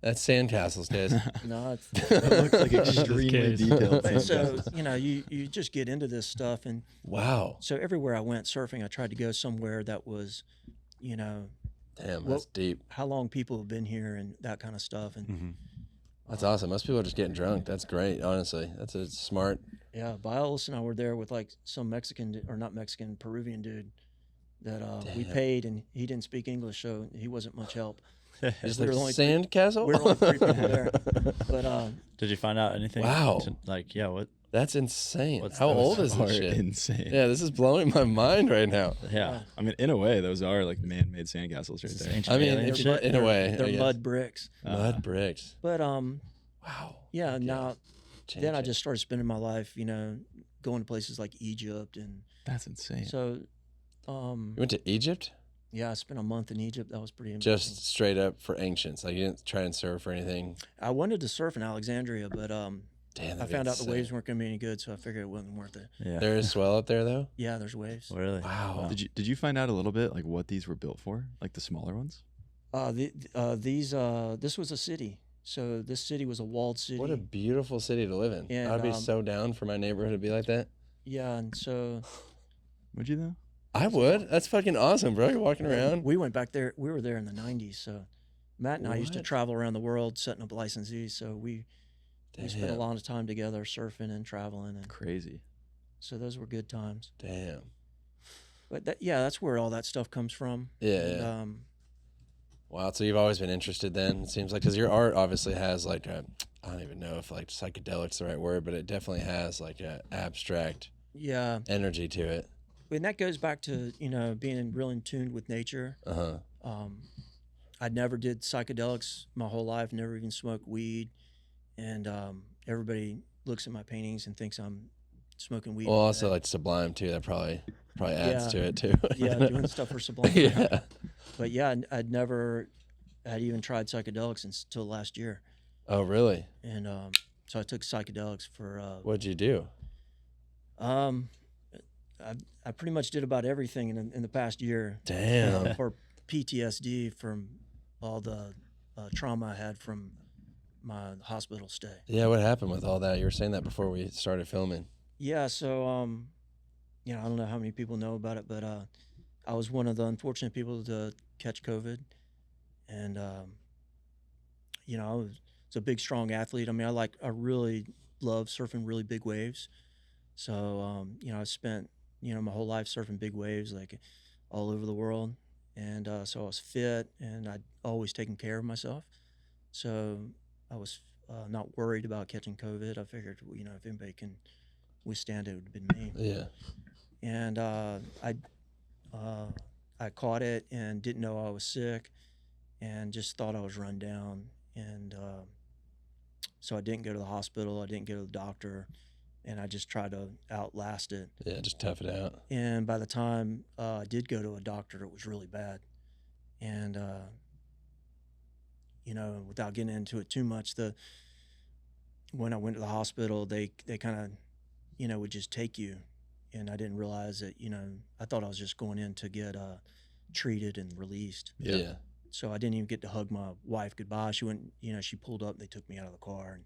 E: That's sandcastles, guys.
A: no, it's.
D: That looks like extremely
B: case.
D: detailed.
A: But so
D: sandcastles.
A: you just get into this stuff, and
E: Wow.
A: so everywhere I went surfing, I tried to go somewhere that was,
E: Damn,
A: Well-
E: that's deep.
A: how long people have been here and that kind of stuff. And
E: That's awesome. Most people are just getting drunk. That's great, honestly. That's a smart.
A: yeah, Bialis and I were there with like some not Mexican, Peruvian dude that we
E: Damn.
A: paid, and he didn't speak English, so he wasn't much help.
E: Just
A: We
E: like
A: were only
E: sandcastle?
A: We were only 3 people there. But
B: Did you find out anything?
E: Wow.
B: What?
E: That's insane.
B: What's
E: How
B: those
E: old is this
D: Are
E: shit?
D: insane.
E: Yeah, this is blowing my mind right now.
B: Yeah.
D: I mean, in a way, those are like man-made sandcastles right
B: Is this
D: there.
B: ancient
E: I mean,
B: alien
E: it's
B: shit?
E: in a way. I
A: they're
E: guess.
A: mud bricks.
E: Mud bricks.
A: But
E: Wow.
A: yeah,
E: Okay.
A: now
E: Change
A: then I
E: it.
A: just started spending my life, going to places like Egypt, and
D: That's insane.
A: so
E: You went to Egypt?
A: yeah, I spent a month in Egypt. That was pretty interesting.
E: Just straight up for ancients. Like you didn't try and surf or anything.
A: I wanted to surf in Alexandria, but
E: Damn.
A: I found out the waves weren't going to be any good, so I figured it wasn't worth it.
B: Yeah.
E: There is swell up there though.
A: Yeah, there's waves.
B: Really?
E: Wow.
D: Did you find out a little bit like what these were built for, like the smaller ones?
A: This was a city. So this city was a walled city.
E: What a beautiful city to live in.
A: And,
E: I'd be so down for my neighborhood to be like that.
A: Yeah, and so
D: Would you though?
E: I would. That's fucking awesome, bro. You're walking around.
A: we went back there. We were there in the '90s. So Matt and I used to
E: What?
A: travel around the world setting up licensees. So we spent a
E: Damn.
A: lot of time together surfing and traveling, and
D: Crazy.
A: so those were good times.
E: Damn.
A: But that's where all that stuff comes from.
E: Yeah.
A: And,
E: yeah. Wow. So you've always been interested then, it seems like, because your art obviously has like a, I don't even know if like psychedelic's the right word, but it definitely has like a abstract
A: yeah,
E: energy to it.
A: and that goes back to being real in tune with nature.
E: Uh-huh.
A: I never did psychedelics my whole life. Never even smoked weed, and everybody looks at my paintings and thinks I'm smoking weed.
E: Well, also like Sublime too. That probably adds
A: Yeah.
E: to it too.
A: yeah, doing stuff for Sublime.
E: Yeah.
A: But yeah, I'd never had even tried psychedelics until last year,
E: Oh, really?
A: and so I took psychedelics for.
E: What'd you do?
A: I pretty much did about everything in the past year.
E: Damn.
A: For PTSD from all the trauma I had from my hospital stay.
E: Yeah, what happened with all that? You were saying that before we started filming.
A: Yeah, so I don't know how many people know about it, but I was one of the unfortunate people to catch COVID, and I was a big, strong athlete. I mean, I really love surfing really big waves. So I spent my whole life surfing big waves, like all over the world, and so I was fit, and I'd always taken care of myself. So I was not worried about catching COVID. I figured, if anybody can withstand it, it would have been me.
E: Yeah.
A: And I caught it and didn't know I was sick, and just thought I was run down. And so I didn't go to the hospital. I didn't go to the doctor, and I just tried to outlast it.
E: Yeah, just tough it out.
A: And by the time I did go to a doctor, it was really bad. And you know, without getting into it too much, when I went to the hospital, they kind of, you know, would just take you, and I didn't realize that, you know, I thought I was just going in to get treated and released.
E: Yeah.
A: So I didn't even get to hug my wife goodbye. She went, you know, she pulled up, they took me out of the car, and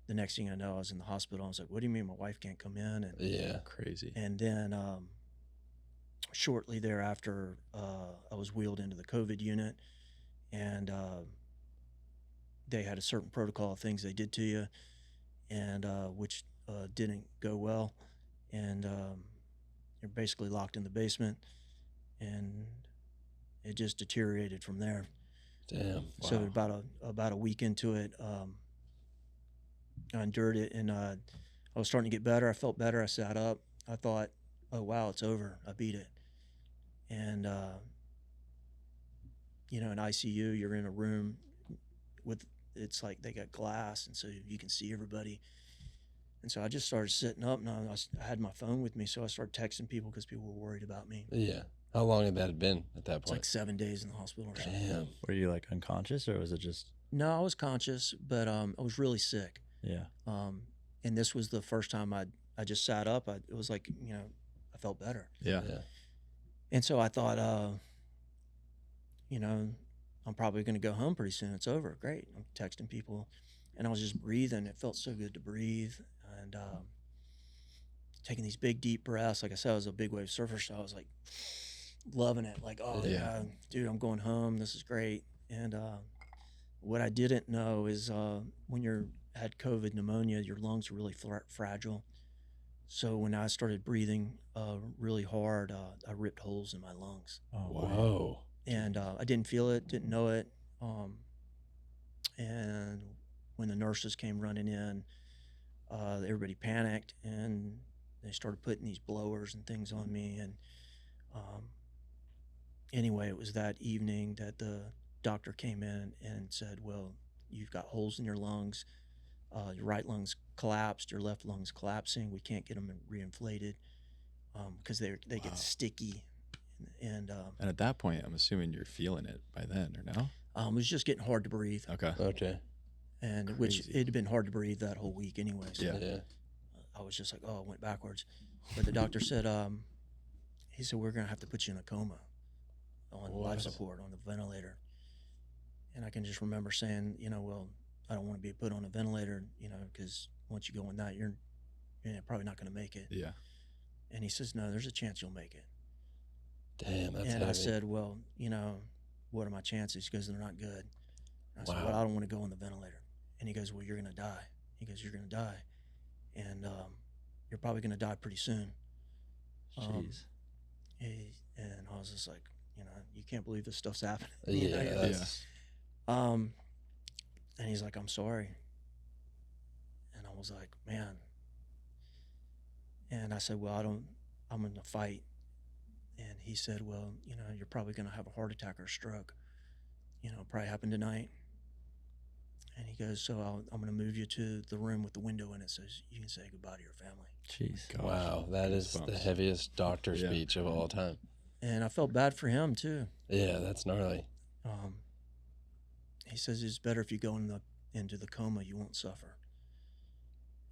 A: the next thing I know, I was in the hospital. I was like, "What do you mean my wife can't come in?" And
E: Yeah.
D: Crazy.
A: and then shortly thereafter, I was wheeled into the COVID unit, and they had a certain protocol of things they did to you, and which didn't go well, and you're basically locked in the basement, and it just deteriorated from there.
E: Damn.
A: So
D: Wow.
A: about a week into it, I endured it, and I was starting to get better. I felt better. I sat up. I thought, "Oh wow, it's over. I beat it." And you know, in ICU, you're in a room with, it's like they got glass, and so you can see everybody. And so I just started sitting up, and I had my phone with me, so I started texting people because people were worried about me.
E: Yeah. How long had that been at that
A: It's like
E: point?
A: 7 days in the hospital or something.
E: Damn.
B: Were you like unconscious, or was it just?
A: No, I was conscious, but I was really sick.
B: Yeah.
A: And this was the first time I just sat up. It was like, you know, I felt better.
D: Yeah.
E: Yeah.
A: And so I thought, you know, I'm probably going to go home pretty soon. It's over. Great. I'm texting people, and I was just breathing. It felt so good to breathe, and taking these big deep breaths. Like I said, I was a big wave surfer, so I was like loving it. Like, oh
E: Yeah.
A: yeah, dude, I'm going home. This is great. And what I didn't know is when you're had COVID pneumonia, your lungs are really fragile. So when I started breathing really hard, I ripped holes in my lungs.
B: Oh,
E: Whoa.
A: And I didn't feel it, didn't know it. And when the nurses came running in, everybody panicked, and they started putting these blowers and things on me. And anyway, it was that evening that the doctor came in and said, "Well, you've got holes in your lungs. Your right lung's collapsed, your left lung's collapsing. We can't get them reinflated because they
D: Wow.
A: get sticky." And
D: And at that point, I'm assuming you're feeling it by then, or no?
A: it was just getting hard to breathe,
D: Okay.
E: Okay.
A: and which
D: Crazy.
A: it had been hard to breathe that whole week anyway. So
D: Yeah.
E: Yeah.
A: I was just like, oh, I went backwards. But the doctor said, he said, we're going to have to put you in a coma on life
E: What?
A: support on the ventilator. And I can just remember saying, you know, well, I don't want to be put on a ventilator, you know, because once you go on that, you're probably not going to make it.
D: Yeah.
A: And he says, no, there's a chance you'll make it.
E: Damn, that's
A: And
E: heavy.
A: I said, well, you know, what are my chances? He goes, they're not good. And I said,
E: Wow.
A: well, I don't want to go on the ventilator. And he goes, well, you're going to die. He goes, you're going to die. And you're probably going to die pretty soon.
B: Jeez.
A: And I was just like, you know, you can't believe this stuff's happening.
E: Yeah,
A: You know,
E: that's
A: and he's like, I'm sorry. And I was like, man. And I said, well, I'm going to fight. And he said, well, you know, you're probably going to have a heart attack or a stroke. You know, probably happen tonight. And he goes, so I'm going to move you to the room with the window in it so you can say goodbye to your family.
B: Jeez.
D: Gosh.
E: wow. That is the
D: Goosebumps.
E: heaviest doctor
D: Yeah.
E: speech of all time.
A: And I felt bad for him too.
E: Yeah, that's gnarly.
A: He says it's better if you go into the coma, you won't suffer.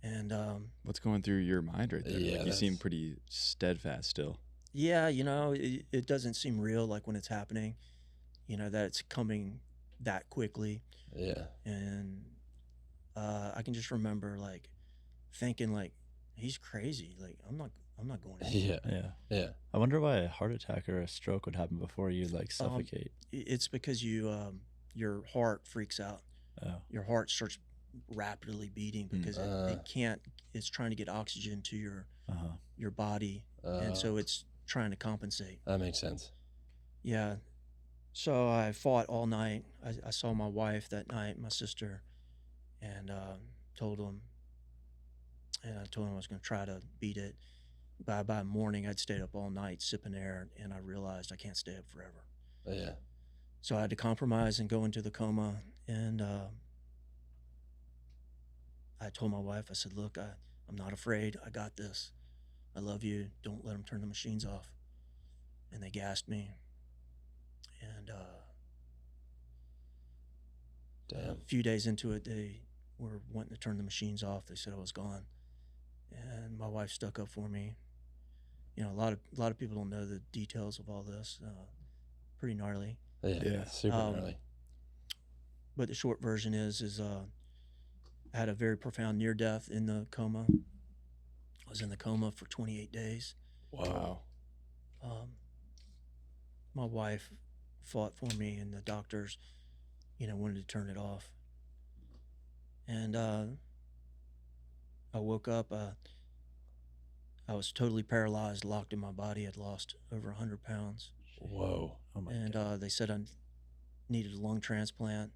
A: And
D: What's going through your mind right there?
E: Yeah,
D: Like, you seem
E: that's-
D: pretty steadfast still.
A: yeah, you know, it doesn't seem real like when it's happening, you know, that it's coming that quickly.
E: Yeah.
A: And I can just remember like thinking like, he's crazy. Like I'm not going in.
E: Yeah.
B: Yeah.
E: Yeah.
B: I wonder why a heart attack or a stroke would happen before you like suffocate.
A: It's because your heart freaks out.
B: Oh.
A: Your heart starts rapidly beating because it can't. It's trying to get oxygen to
B: Uh-huh.
A: your body, and so it's trying to compensate.
E: That makes sense.
A: Yeah. So I fought all night. I saw my wife that night, my sister, and told them, and I told them I was going to try to beat it. By morning, I'd stayed up all night sipping air, and I realized I can't stay up forever.
E: Yeah.
A: So I had to compromise and go into the coma. And I told my wife, I said, look, I'm not afraid. I got this. I love you. Don't let them turn the machines off. And they gassed me. And
E: Damn.
A: a few days into it, they were wanting to turn the machines off. They said I was gone. And my wife stuck up for me. You know, a lot of people don't know the details of all this. Pretty gnarly.
E: Yeah. Super gnarly.
A: But the short version is I had a very profound near death in the coma. I was in the coma for 28 days.
E: Wow.
A: My wife fought for me, and the doctors, you know, wanted to turn it off. And I woke up. I was totally paralyzed, locked in my body. I'd lost over 100 pounds.
E: Whoa. Oh my
A: And
E: God.
A: they said I needed a lung transplant.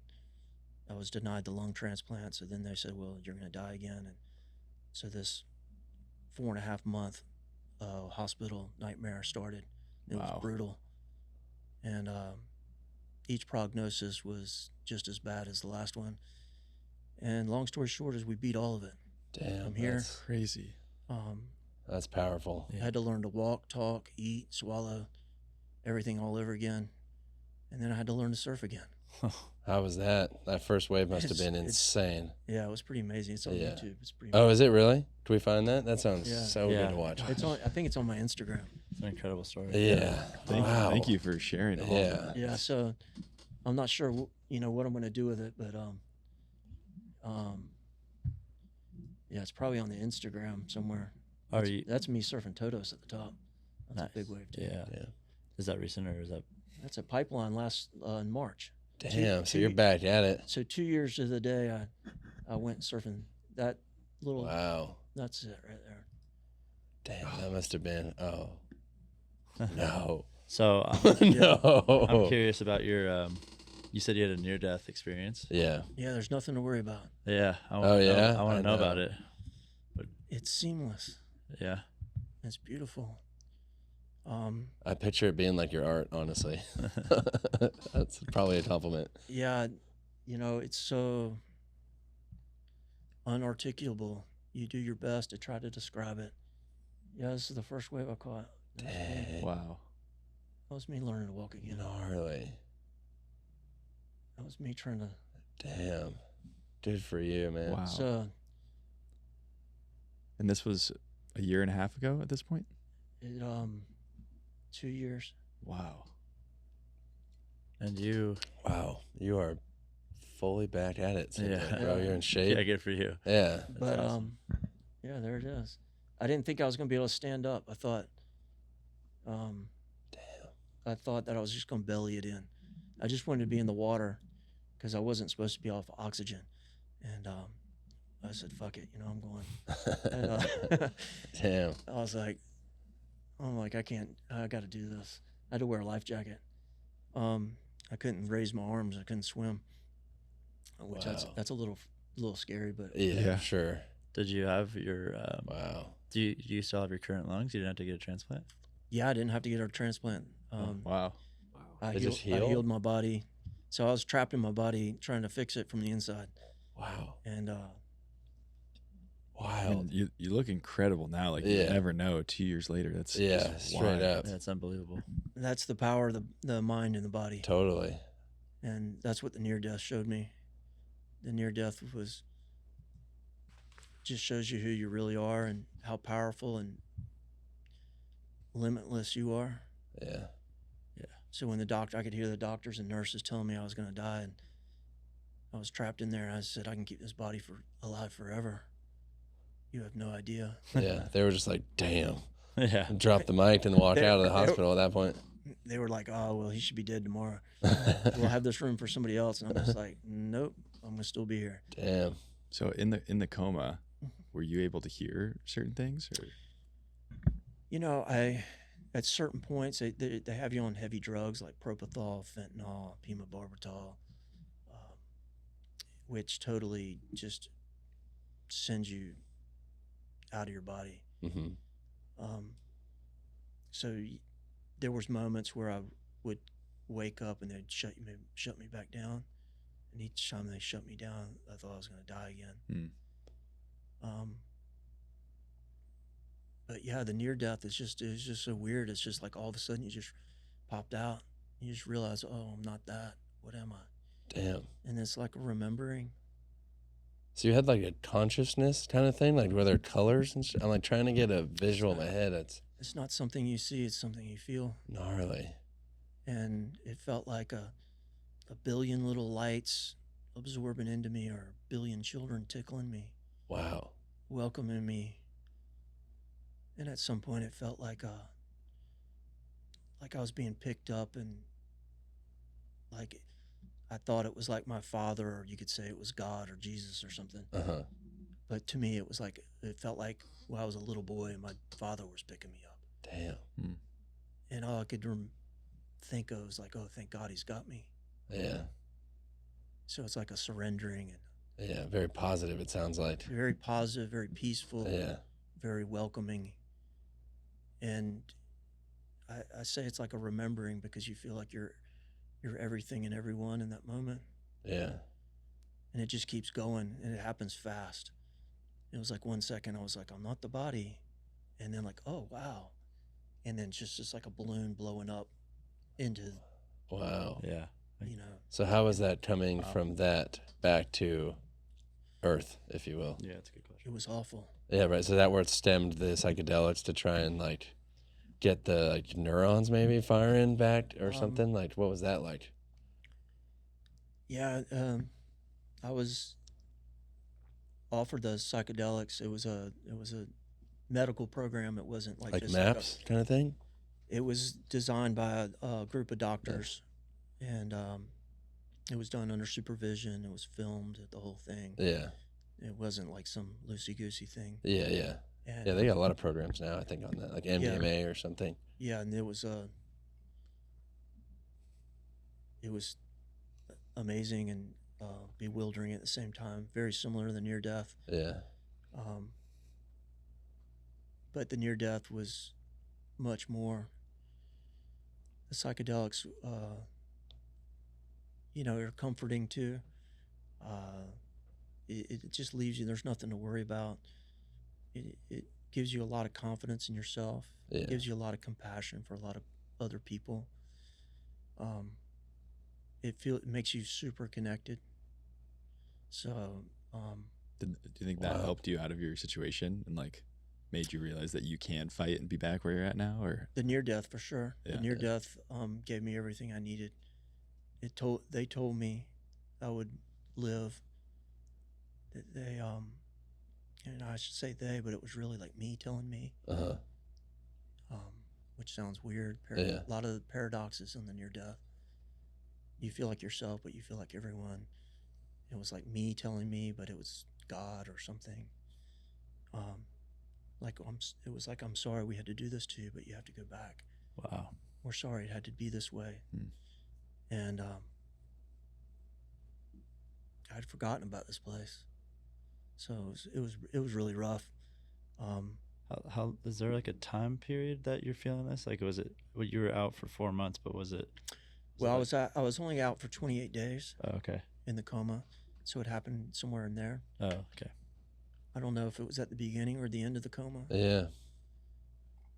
A: I was denied the lung transplant. So then they said, well, you're going to die again. And so this 4.5 month hospital nightmare started. It was brutal. And each prognosis was just as bad as the last one. And long story short is we beat all of it.
E: Damn.
A: I'm here.
E: That's
D: Crazy.
E: That's powerful.
A: I had to learn to walk, talk, eat, swallow, everything all over again. And then I had to learn to surf again.
E: How was that? That first wave must have
A: It's-
E: been
A: it's-
E: insane.
A: Yeah, it was pretty amazing. It's on
E: Yeah.
A: YouTube. It's pretty
E: Oh, is it really? Do we find that? That sounds
A: Yeah.
E: so
B: Yeah.
E: good to watch.
A: It's on. I think it's on my Instagram.
B: It's an incredible story.
E: Yeah. Wow.
D: Thank you for sharing all
E: Yeah.
D: of that.
A: Yeah. So I'm not sure, you know, what I'm going to do with it, but yeah, it's probably on the Instagram somewhere.
B: Are
A: That's,
B: you?
A: that's me surfing Totos at the top. That's
B: Nice.
A: a big wave too.
B: Yeah.
E: Yeah.
B: Is that recent or is that?
A: That's a pipeline last in March.
E: Damn. So you're back at it.
A: So 2 years to the day I went surfing that little.
E: Wow.
A: That's it right there.
E: Damn. That must have been. Oh. No.
B: So
E: No.
B: I'm curious about your. You said you had a near-death experience.
E: Yeah.
A: Yeah, there's nothing to worry about.
B: Yeah. I
E: Oh,
B: wanna know-
E: yeah?
B: I want
E: I
B: to know
E: know.
B: about it.
A: It's seamless.
B: Yeah.
A: It's beautiful.
E: I picture it being like your art, honestly. That's probably a compliment.
A: Yeah, you know, it's so unarticulable. You do your best to try to describe it. Yeah, this is the first wave I caught. That was me.
E: Dang.
D: Wow.
A: That was me learning to walk again.
E: Gnarly.
A: That was me trying to.
E: Damn. Good for you, man.
D: Wow.
A: So
D: And this was a year and a half ago at this point?
A: it 2 years.
D: Wow.
B: And you.
E: Wow. You are fully back at it. Seems
B: Yeah.
E: like, bro. You're in shape.
B: Yeah. Good for you.
E: Yeah.
A: But
B: awesome.
A: yeah, there it is. I didn't think I was gonna be able to stand up. I thought
E: Damn.
A: I thought that I was just gonna belly it in. I just wanted to be in the water because I wasn't supposed to be off oxygen. And I said, fuck it, you know, I'm going. And,
E: Damn.
A: I was like, I got to do this. I had to wear a life jacket. I couldn't raise my arms. I couldn't swim, which
E: Wow.
A: that's a little scary, but
E: Yeah,
D: Yeah.
E: sure.
B: Did you have your?
E: Wow.
B: Do you still have your current lungs? You didn't have to get a transplant.
A: yeah, I didn't have to get a transplant.
D: Wow.
A: I
E: They just
A: I
E: heal?
A: healed my body. So I was trapped in my body trying to fix it from the inside.
E: Wow.
A: And
D: I
E: Wild.
D: mean, you look incredible now. Like
E: Yeah.
D: you never know. 2 years later, that's
E: Yeah,
D: just
E: straight
D: wild.
E: up.
B: Yeah, it's unbelievable.
A: that's the power of the mind and the body.
E: Totally.
A: And that's what the near death showed me. The near death was just shows you who you really are and how powerful and limitless you are.
E: Yeah.
A: So when I could hear the doctors and nurses telling me I was going to die, and I was trapped in there, and I said, I can keep this body alive forever. You have no idea.
E: Yeah. They were just like, damn.
B: Yeah.
E: Drop the mic and walk
A: They-
E: out of the
A: they-
E: hospital at that point.
A: They were like, oh, well, he should be dead tomorrow. We'll have this room for somebody else. And I'm just like, nope, I'm going to still be here.
E: Damn.
D: So in the coma, were you able to hear certain things? Or?
A: You know, at certain points, they have you on heavy drugs like propofol, fentanyl, pentobarbital, which totally just sends you out of your body.
E: Mm-hmm.
A: So there was moments where I would wake up and they'd shut me back down. And each time they shut me down, I thought I was going to die again. But yeah, the near death is just so weird. It's just like all of a sudden you just popped out. You just realize, oh, I'm not that. What am I?
E: Damn.
A: And it's like a remembering.
E: So you had like a consciousness kind of thing, like were there colors and I'm like trying to get a visual in my head.
A: It's not something you see, it's something you feel.
E: Gnarly.
A: And it felt like a billion little lights absorbing into me, or a billion children tickling me.
E: Wow.
A: Welcoming me. And at some point it felt like I was being picked up, and like I thought it was like my father, or you could say it was God or Jesus or something.
E: Uh-huh.
A: But to me, it felt like when I was a little boy and my father was picking me up.
E: Damn.
A: And all I could think of was like, oh, thank God he's got me.
E: Yeah.
A: So it's like a surrendering, and
E: Yeah, very positive it sounds like.
A: very positive, very peaceful,
E: Yeah.
A: very welcoming. And I say it's like a remembering, because you feel like you're everything and everyone in that moment.
E: Yeah.
A: And it just keeps going, and it happens fast. It was like 1 second I was like, I'm not the body. And then like, oh, wow. And then just like a balloon blowing up into,
E: Wow.
B: Yeah.
A: you know.
E: So how was that coming from that back to Earth, if you will?
B: Yeah, that's a good question.
A: It was awful.
E: Yeah, right. So that where it stemmed the psychedelics to try and like get the like neurons maybe firing back or something. Like what was that like?
A: Yeah, I was offered the psychedelics. It was a medical program. It wasn't like just
E: MAPS kind of thing?
A: It was designed by a group of doctors, and it was done under supervision. It was filmed, the whole thing.
E: Yeah.
A: It wasn't like some loosey-goosey thing.
E: Yeah, yeah.
A: And,
E: Yeah, they got a lot of programs now, I think, on that, like MDMA or something.
A: Yeah, and it was amazing and bewildering at the same time. Very similar to the near death.
E: Yeah.
A: But the near death was much more. The psychedelics, are comforting too. It just leaves you, there's nothing to worry about. It gives you a lot of confidence in yourself.
E: Yeah.
A: It gives you a lot of compassion for a lot of other people. It makes you super connected. So,
D: Do you think that helped you out of your situation and like made you realize that you can fight and be back where you're at now? Or
A: the near death for sure.
D: Yeah.
A: The near death gave me everything I needed. They told me I would live. They and I should say they, but it was really like me telling me.
E: Uh-huh.
A: Which sounds weird.
E: Yeah.
A: A lot of the paradoxes in the near death. You feel like yourself, but you feel like everyone. It was like me telling me, but it was God or something. It was like, I'm sorry we had to do this to you, but you have to go back.
B: Wow.
A: We're sorry it had to be this way. And I'd forgotten about this place, so it was really rough.
B: How is there like a time period that you're feeling this? Like, was it? Well, you were out for 4 months, but was it?
A: Well, I was only out for 28 days.
B: Oh, okay.
A: In the coma, so it happened somewhere in there.
B: Oh, okay.
A: I don't know if it was at the beginning or the end of the coma.
E: Yeah.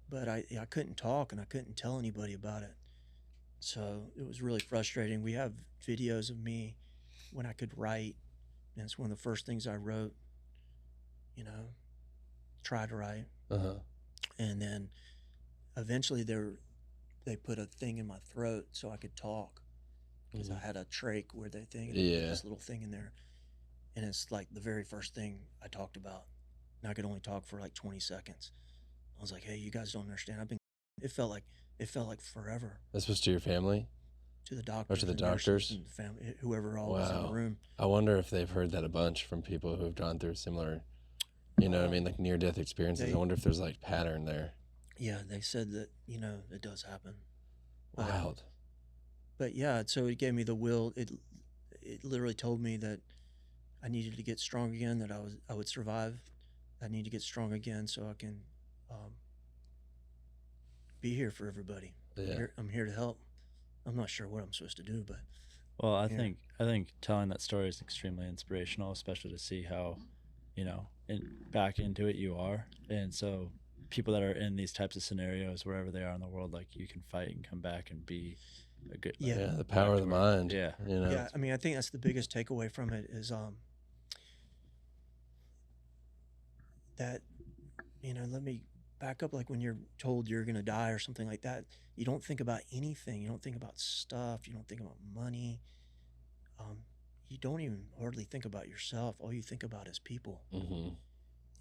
A: But I couldn't talk and I couldn't tell anybody about it. So it was really frustrating. We have videos of me when I could write, and it's one of the first things I wrote, tried to write.
E: Uh-huh.
A: And then eventually they put a thing in my throat so I could talk, because I had a trach where they put this little thing in there. And it's like the very first thing I talked about. And I could only talk for like 20 seconds. I was like, hey, you guys don't understand. It felt like forever.
E: This was to your family?
A: To the doctors.
E: Or to the
A: and nurses
E: doctors?
A: and the family, whoever all was in the room.
E: I wonder if they've heard that a bunch from people who have gone through similar, what I mean, like near-death experiences. I wonder if there's like pattern there.
A: Yeah, they said that, it does happen.
E: Wild.
A: But yeah, so it gave me the will. It literally told me that I needed to get strong again, that I would survive. I need to get strong again so I can be here for everybody.
E: Yeah.
A: I'm here to help. I'm not sure what I'm supposed to do, but
B: Well, I
A: Yeah.
B: think telling that story is extremely inspirational, especially to see how, back into it you are. And so people that are in these types of scenarios, wherever they are in the world, like you can fight and come back and be a good.
A: Yeah.
E: Yeah, the power of the mind.
B: Yeah.
E: You know.
A: yeah, I mean, I think that's the biggest takeaway from it is that, let me back up. Like when you're told you're going to die or something like that, you don't think about anything. You don't think about stuff. You don't think about money. You don't even hardly think about yourself. All you think about is people.
E: Mm-hmm.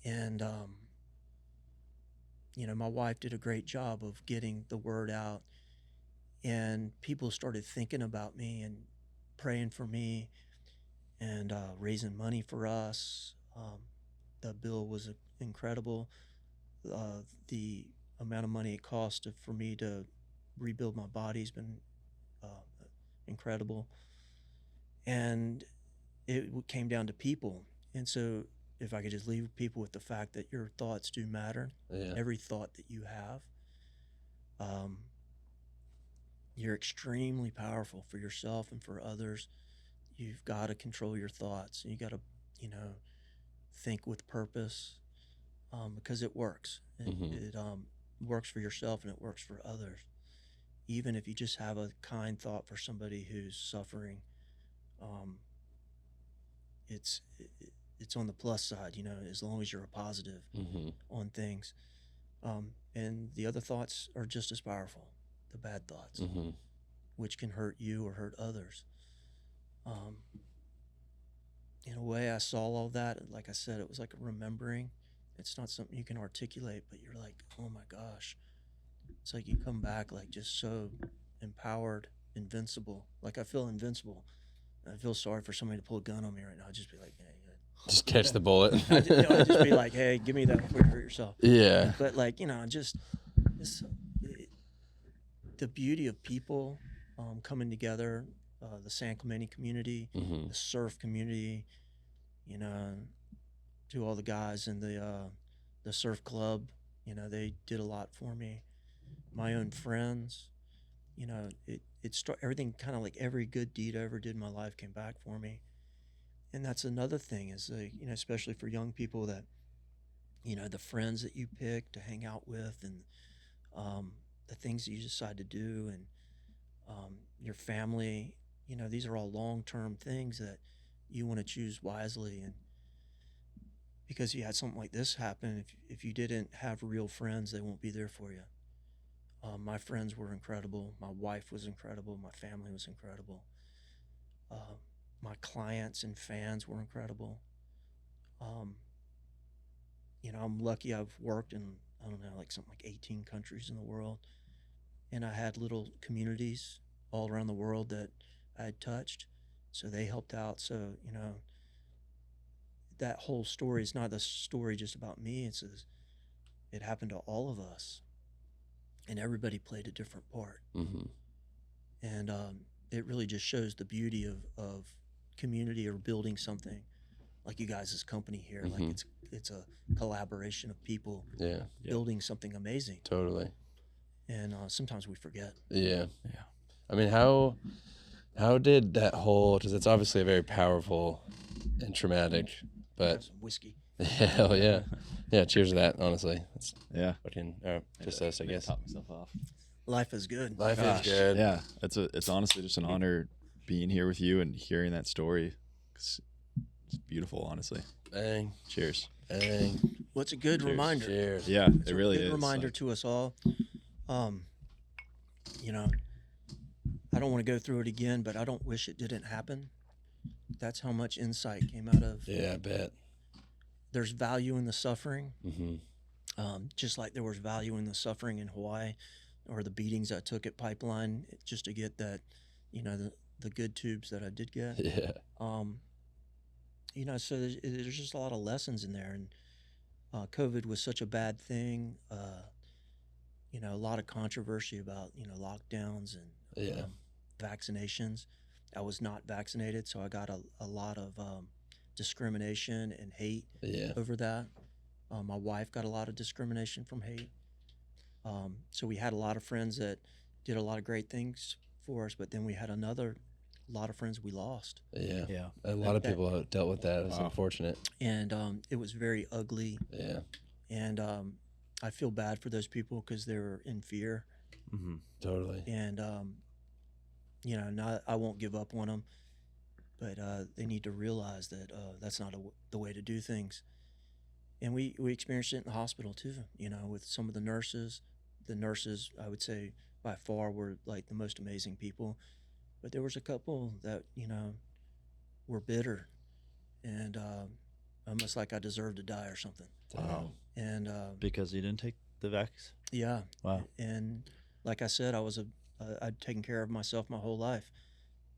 A: And, my wife did a great job of getting the word out, and people started thinking about me and praying for me and raising money for us. The bill was incredible. The amount of money it cost for me to rebuild my body's been incredible. And it came down to people. And so if I could just leave people with the fact that your thoughts do matter,
E: Yeah.
A: every thought that you have, you're extremely powerful for yourself and for others. You've got to control your thoughts. You got to, think with purpose, because it works. It works for yourself and it works for others. Even if you just have a kind thought for somebody who's suffering, it's on the plus side, as long as you're a positive
E: Mm-hmm.
A: on things. And the other thoughts are just as powerful, the bad thoughts,
E: Mm-hmm.
A: which can hurt you or hurt others. In a way, I saw all that. Like I said, it was like a remembering. It's not something you can articulate, but you're like, oh my gosh. It's like you come back like just so empowered, invincible. Like I feel invincible. I feel sorry for somebody to pull a gun on me right now. I'd just be like, hey,
E: Just catch the bullet.
A: I'd just be like, hey, give me that before you hurt yourself.
E: Yeah.
A: But like, just the beauty of people coming together, the San Clemente community,
E: Mm-hmm.
A: the surf community, to all the guys in the surf club, they did a lot for me. My own friends, everything kind of like every good deed I ever did in my life came back for me. And that's another thing is, especially for young people that, the friends that you pick to hang out with and the things that you decide to do and your family, these are all long-term things that you want to choose wisely. And because you had something like this happen, if you didn't have real friends, they won't be there for you. My friends were incredible. My wife was incredible. My family was incredible. My clients and fans were incredible. I'm lucky I've worked in, I don't know, like something like 18 countries in the world. And I had little communities all around the world that I had touched. So they helped out. So, that whole story is not the story just about me. It happened to all of us. And everybody played a different part.
E: Mm-hmm.
A: And it really just shows the beauty of community or building something like you guys' company here.
E: Mm-hmm.
A: Like it's a collaboration of people
E: Yeah.
A: building something amazing.
E: Totally.
A: And sometimes we forget.
E: Yeah.
B: Yeah.
E: I mean, how did that whole? Because it's obviously a very powerful and traumatic,
A: Have
E: but
A: some whiskey.
E: hell yeah, yeah. Cheers to that. Honestly, it's
D: Yeah.
E: fucking just us, I
B: Maybe
E: guess.
B: top myself off.
A: Life is good.
E: Life
D: Gosh,
E: is good.
D: Yeah, it's honestly just an honor being here with you and hearing that story. It's beautiful, honestly.
E: Bang,
D: Cheers.
E: bang.
A: Well, it's a good
D: Cheers.
A: reminder.
E: Cheers.
D: Yeah,
A: It's
D: it
A: a
D: really
A: good
D: is.
A: reminder
D: like-
A: to us all. I don't want to go through it again, but I don't wish it didn't happen. That's how much insight came out of.
E: Yeah, I bet.
A: There's value in the suffering,
E: Mm-hmm.
A: just like there was value in the suffering in Hawaii, or the beatings I took at Pipeline just to get that, the good tubes that I did get.
E: Yeah.
A: So there's just a lot of lessons in there, and COVID was such a bad thing. A lot of controversy about lockdowns and
E: Yeah.
A: vaccinations. I was not vaccinated, so I got a lot of discrimination and hate
E: Yeah.
A: over that. My wife got a lot of discrimination from hate. So we had a lot of friends that did a lot of great things for us. But then we had a lot of friends we lost,
E: Yeah.
B: Yeah.
E: A lot of people have dealt with that. It's unfortunate.
A: and it was very ugly.
E: Yeah.
A: And I feel bad for those people because they're in fear.
B: Mm-hmm.
E: Totally.
A: And I won't give up on them, but they need to realize that that's not the way to do things. And we experienced it in the hospital too, with some of the nurses. The nurses, I would say, by far were like the most amazing people, but there was a couple that were bitter and almost like I deserved to die or something.
E: Wow.
A: And
B: Because you didn't take the vax?
A: yeah,
B: Wow.
A: and like I said, I'd taken care of myself my whole life,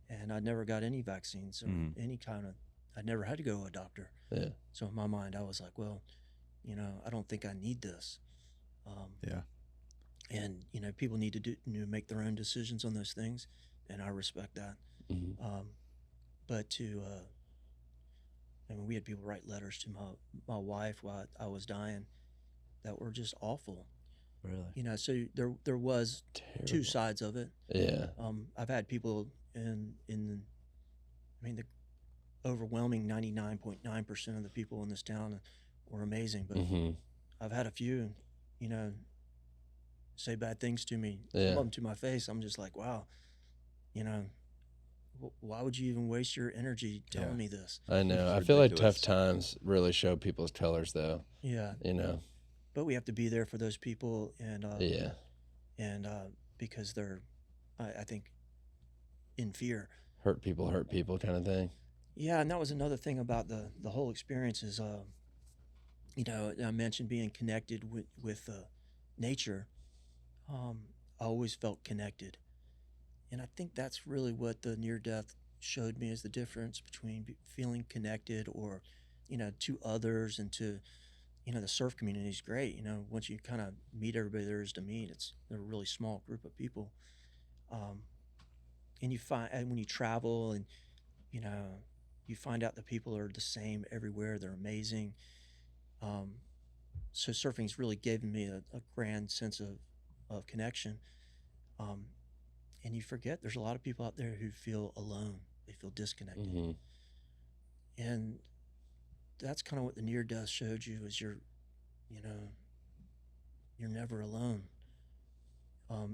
A: and I never got any vaccines or any kind of. I never had to go to a doctor.
E: Yeah.
A: So in my mind, I was like, well, I don't think I need this.
D: Yeah.
A: And people need to make their own decisions on those things, and I respect that.
E: Mhm.
A: But we had people write letters to my wife while I was dying that were just awful.
B: Really?
A: So there was two
E: Terrible.
A: sides of it.
E: Yeah.
A: I've had people the overwhelming 99.9% of the people in this town were amazing, but
E: Mm-hmm.
A: I've had a few, say bad things to me,
E: Yeah.
A: some of them to my face. I'm just like, wow, why would you even waste your energy telling me this?
E: I know. I
D: It's
E: feel like
D: ridiculous.
E: tough times really show people's colors, though.
A: Yeah, but we have to be there for those people, and
E: Yeah.
A: because they're, I think, in fear.
E: Hurt people kind of thing.
A: Yeah, and that was another thing about the whole experience is, I mentioned being connected with nature. I always felt connected, and I think that's really what the near death showed me is the difference between feeling connected or, to others and to, the surf community is great. Once you kind of meet everybody there is to meet, they're a really small group of people, and you find and when you travel and you find out the people are the same everywhere. They're amazing. So surfing's really given me a grand sense of connection. And you forget there's a lot of people out there who feel alone. They feel disconnected.
E: Mm-hmm.
A: And that's kind of what the near death showed you is you're never alone.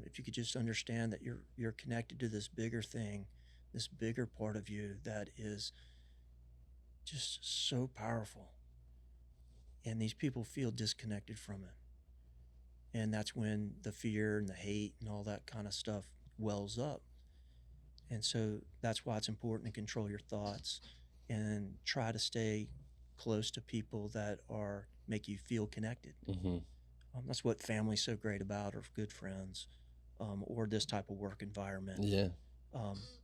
A: If you could just understand that you're connected to this bigger thing, this bigger part of you that is just so powerful. And these people feel disconnected from it. And that's when the fear and the hate and all that kind of stuff wells up. And so that's why it's important to control your thoughts and try to stay close to people that make you feel connected.
E: Mm-hmm.
A: That's what family's so great about, or good friends, or this type of work environment.
E: Yeah.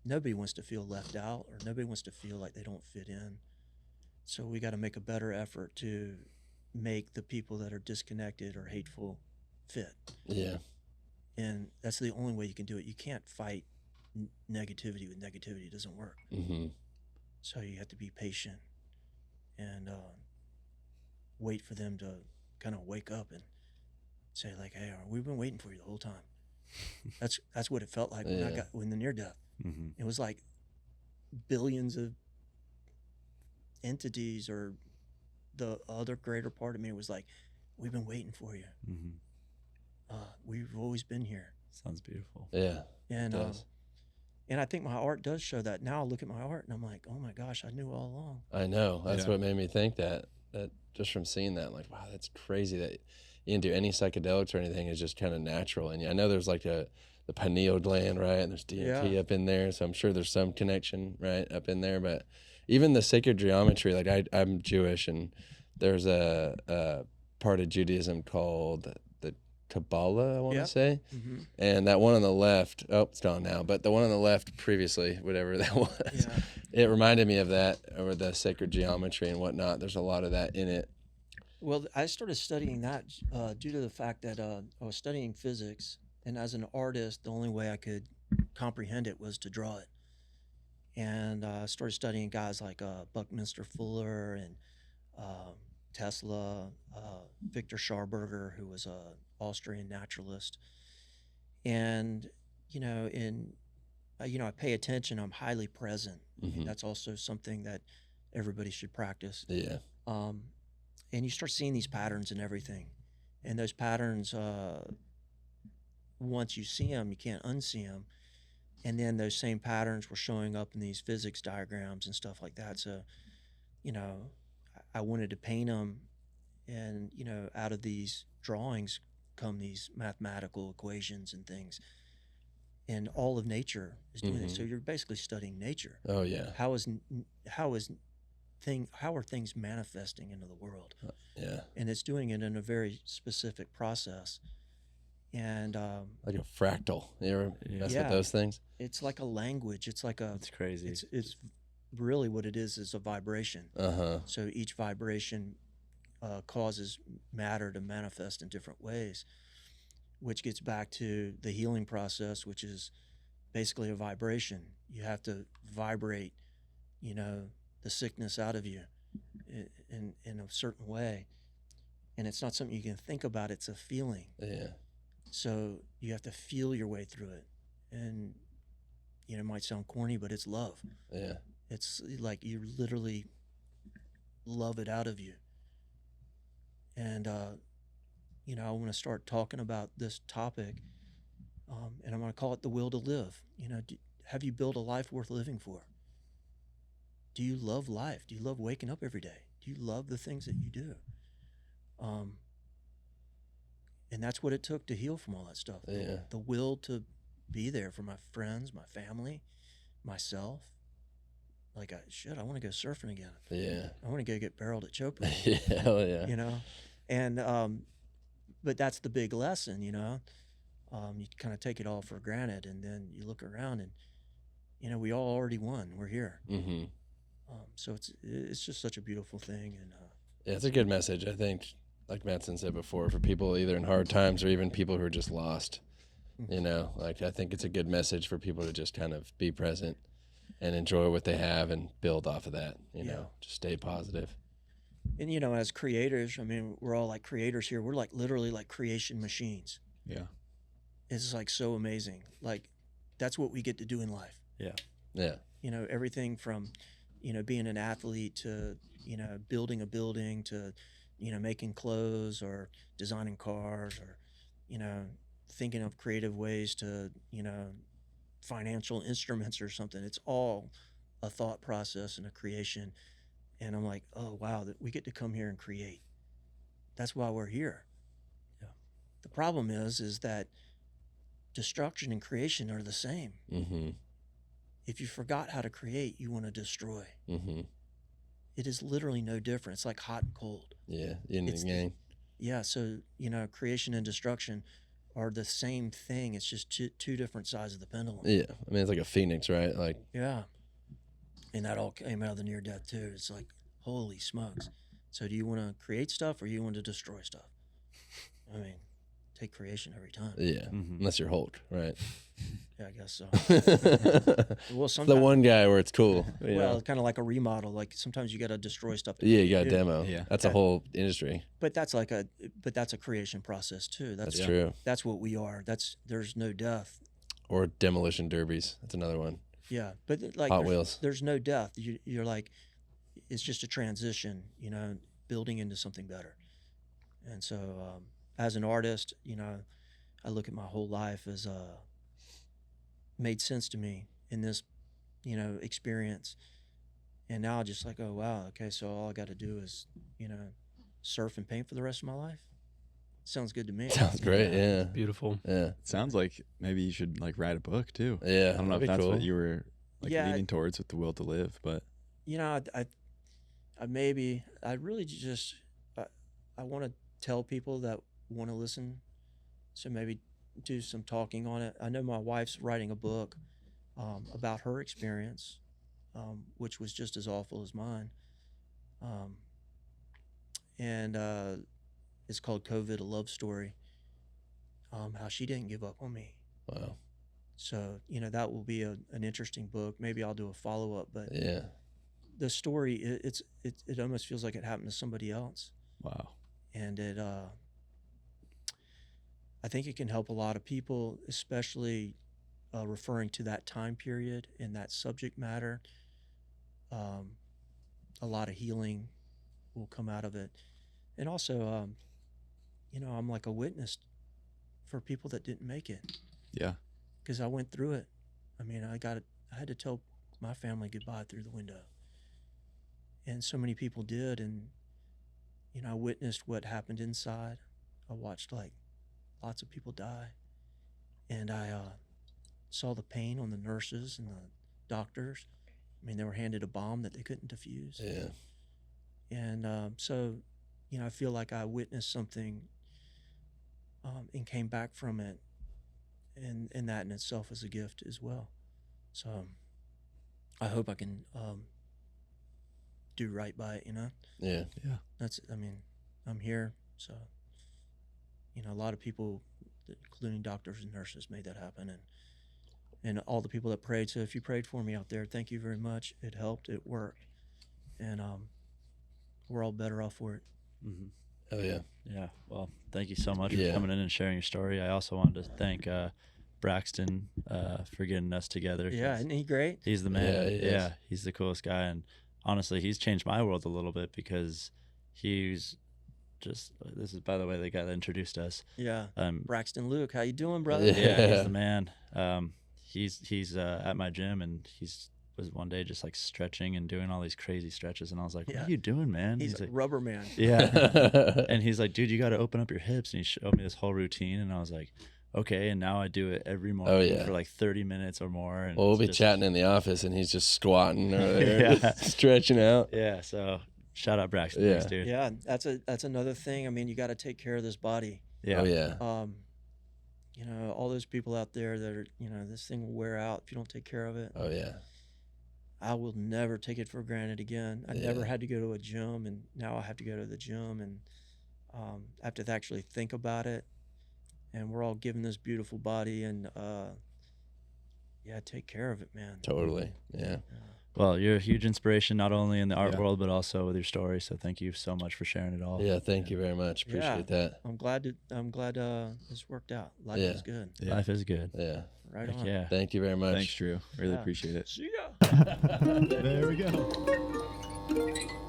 A: Nobody wants to feel left out, or nobody wants to feel like they don't fit in. So we got to make a better effort to make the people that are disconnected or hateful fit.
E: Yeah.
A: And that's the only way you can do it. You can't fight negativity with negativity. It doesn't work.
E: Mm-hmm.
A: So you have to be patient and wait for them to kind of wake up and say like, "Hey, we've been waiting for you the whole time." That's what it felt like when the near death.
B: Mm-hmm.
A: It was like billions of entities, or the other greater part of me was like, "We've been waiting for you.
B: Mm-hmm.
A: We've always been here."
B: Sounds beautiful.
E: Yeah.
A: And
E: It does.
A: and I think my art does show that. Now I look at my art and I'm like, "Oh my gosh, I knew all along."
E: I know. That's
D: Yeah.
E: what made me think that just from seeing that, like, wow, that's crazy that you didn't do any psychedelics or anything. It's just kind of natural. And I know there's like the pineal gland, right? And there's DMT up in there. So I'm sure there's some connection, right, up in there. But even the sacred geometry, like I'm Jewish, and there's a part of Judaism called the Kabbalah, I want to
A: Yep.
E: say.
A: Mm-hmm.
E: And that one on the left, it's gone now, but the one on the left previously, whatever that was,
A: Yeah.
E: it reminded me of that, or the sacred geometry and whatnot. There's a lot of that in it.
A: Well, I started studying that due to the fact that I was studying physics, and as an artist, the only way I could comprehend it was to draw it. And I started studying guys like Buckminster Fuller and Tesla, Victor Scharberger, who was an Austrian naturalist. And, in I pay attention. I'm highly present.
E: Mhm.
A: That's also something that everybody should practice.
E: Yeah.
A: And you start seeing these patterns in everything, and those patterns, once you see them, you can't unsee them. And then those same patterns were showing up in these physics diagrams and stuff like that. So, I wanted to paint them, and out of these drawings come these mathematical equations and things. And all of nature is doing it. So you're basically studying nature.
E: Oh yeah.
A: How are things manifesting into the world?
E: Yeah.
A: And it's doing it in a very specific process. And
E: Like a fractal. You ever mess
A: Yeah.
E: with those things?
A: it's like a language. It's like
B: It's crazy.
A: it's really what it is a vibration. So each vibration causes matter to manifest in different ways, which gets back to the healing process, which is basically a vibration. You have to vibrate, the sickness out of you in a certain way. And it's not something you can think about, it's a feeling.
E: Yeah.
A: So you have to feel your way through it. And, it might sound corny, but it's love.
E: Yeah.
A: It's like you literally love it out of you. And, I want to start talking about this topic, and I'm going to call it the will to live. Have you built a life worth living for? Do you love life? Do you love waking up every day? Do you love the things that you do? And that's what it took to heal from all that stuff.
E: Yeah.
A: The will to be there for my friends, my family, myself. Like, I want to go surfing again.
E: Yeah.
A: I want to go get barreled at Chopa.
E: Yeah. Hell yeah.
A: And but that's the big lesson. You kind of take it all for granted, and then you look around and we all already won. We're here.
E: Mm-hmm.
A: So it's just such a beautiful thing. And
E: Yeah, it's a good message, I think, like Mattson said before, for people either in hard times or even people who are just lost. Like, I think it's a good message for people to just kind of be present and enjoy what they have and build off of that, just stay positive.
A: And as creators, we're all like creators here. We're like literally like creation machines.
D: Yeah.
A: It's like so amazing. Like, that's what we get to do in life.
B: Yeah.
E: Yeah.
A: Everything from, being an athlete to, building a building to, making clothes or designing cars or, thinking of creative ways to, financial instruments or something. It's all a thought process and a creation. And I'm like, oh, wow, that we get to come here and create. That's why we're here.
B: Yeah.
A: The problem is that destruction and creation are the same.
E: Mm-hmm.
A: If you forgot how to create, you want to destroy.
E: Mm-hmm.
A: It is literally no different. It's like hot and cold.
E: Yeah. Yin
A: It's
E: and yang.
A: Yeah, so, creation and destruction are the same thing. It's just two different sides of the pendulum.
E: Yeah. It's like a phoenix, right? Like,
A: Yeah. And that all came out of the near death too. It's like, holy smokes. So do you want to create stuff or you want to destroy stuff? Take creation every time.
E: yeah.
B: Mhm.
E: Unless you're Hulk, right?
A: Yeah, I guess so.
E: The
A: Well, sometimes,
E: one guy where it's cool.
A: well, kind of like a remodel. Like sometimes you got to destroy stuff. to
E: Yeah,
A: make
E: you got
A: it
E: a
A: new.
E: demo.
D: Yeah.
E: That's a whole industry.
A: But that's a creation process too.
E: That's
A: That's
E: true.
A: that's what we are. There's no death.
E: Or demolition derbies. That's another one.
A: Yeah, but like
E: Hot Wheels.
A: there's no death. You're like, it's just a transition, building into something better. And so, as an artist, I look at my whole life as made sense to me in this, experience. And now just like, oh wow, okay, so all I got to do is, surf and paint for the rest of my life. Sounds good to me.
E: Sounds great. Yeah.
G: Beautiful.
E: Yeah.
D: It sounds like maybe you should like write a book too.
E: Yeah.
D: I don't know if
E: that'd be
D: that's
E: cool.
D: what you were like
A: Yeah,
D: leaning towards with the will to live, but
A: I really just, I want to tell people that want to listen. So maybe do some talking on it. I know my wife's writing a book about her experience, which was just as awful as mine. And it's called COVID, A Love Story. How she didn't give up on me.
E: Wow.
A: So, that will be an interesting book. Maybe I'll do a follow-up, but
E: Yeah.
A: the story, it almost feels like it happened to somebody else.
D: wow.
A: And I think it can help a lot of people, especially referring to that time period and that subject matter, a lot of healing will come out of it. And also, I'm like a witness for people that didn't make it,
D: Yeah.
A: because I went through it. I mean, I had to tell my family goodbye through the window, and so many people did. And I witnessed what happened inside. I watched like lots of people die, and I saw the pain on the nurses and the doctors. I mean, they were handed a bomb that they couldn't defuse.
E: Yeah.
A: And so, I feel like I witnessed something and came back from it, and that in itself is a gift as well. So I hope I can do right by it,
E: Yeah.
A: I'm here, so a lot of people, including doctors and nurses, made that happen, and all the people that prayed. So if you prayed for me out there, thank you very much. It helped, it worked, and we're all better off for it.
B: Mm-hmm.
E: Oh yeah.
B: Yeah. Well, thank you so much
E: Yeah.
B: for coming in and sharing your story. I also wanted to thank Braxton for getting us together.
A: Yeah, isn't he great?
B: He's the man.
E: Yeah, he is.
B: He's the coolest guy. And honestly, he's changed my world a little bit, because he's just, this is, by the way, the guy that introduced us.
A: Yeah.
B: Um,
A: Braxton Luke, how you doing, brother?
B: yeah, he's the man. He's at my gym, and was one day just like stretching and doing all these crazy stretches, and I was like, "What
A: Yeah.
B: are you doing, man?"
A: He's a
B: like,
A: rubber man.
B: "Yeah," and he's like, "Dude, you got to open up your hips," and he showed me this whole routine, and I was like, "Okay," and now I do it every morning
E: yeah.
B: for like 30 minutes or more. And
E: Well, we'll
B: it's
E: be
B: just-
E: chatting in the office, and he's just squatting or
B: Yeah.
E: just stretching out.
B: Yeah, so shout out Braxton,
E: Yeah.
B: thanks, dude.
A: Yeah, that's another thing. I mean, you got to take care of this body.
B: Yeah.
E: Oh yeah.
A: All those people out there that are, this thing will wear out if you don't take care of it.
E: Oh yeah.
A: I will never take it for granted again. I never had to go to a gym, and now I have to go to the gym, and I have to actually think about it. And we're all given this beautiful body, and take care of it, man.
E: Totally. Yeah.
B: Well, you're a huge inspiration, not only in the art
D: Yeah.
B: world, but also with your story. So thank you so much for sharing it all.
E: Yeah. Thank you very much. Appreciate that.
A: I'm glad this worked out. Life
E: Yeah.
A: is good.
D: Yeah.
B: Life is good.
E: Yeah.
A: Right
B: Heck
A: on.
B: yeah.
E: Thank you very much.
D: Thanks, Drew. Really
A: Yeah.
D: appreciate it.
A: See ya.
D: There we go.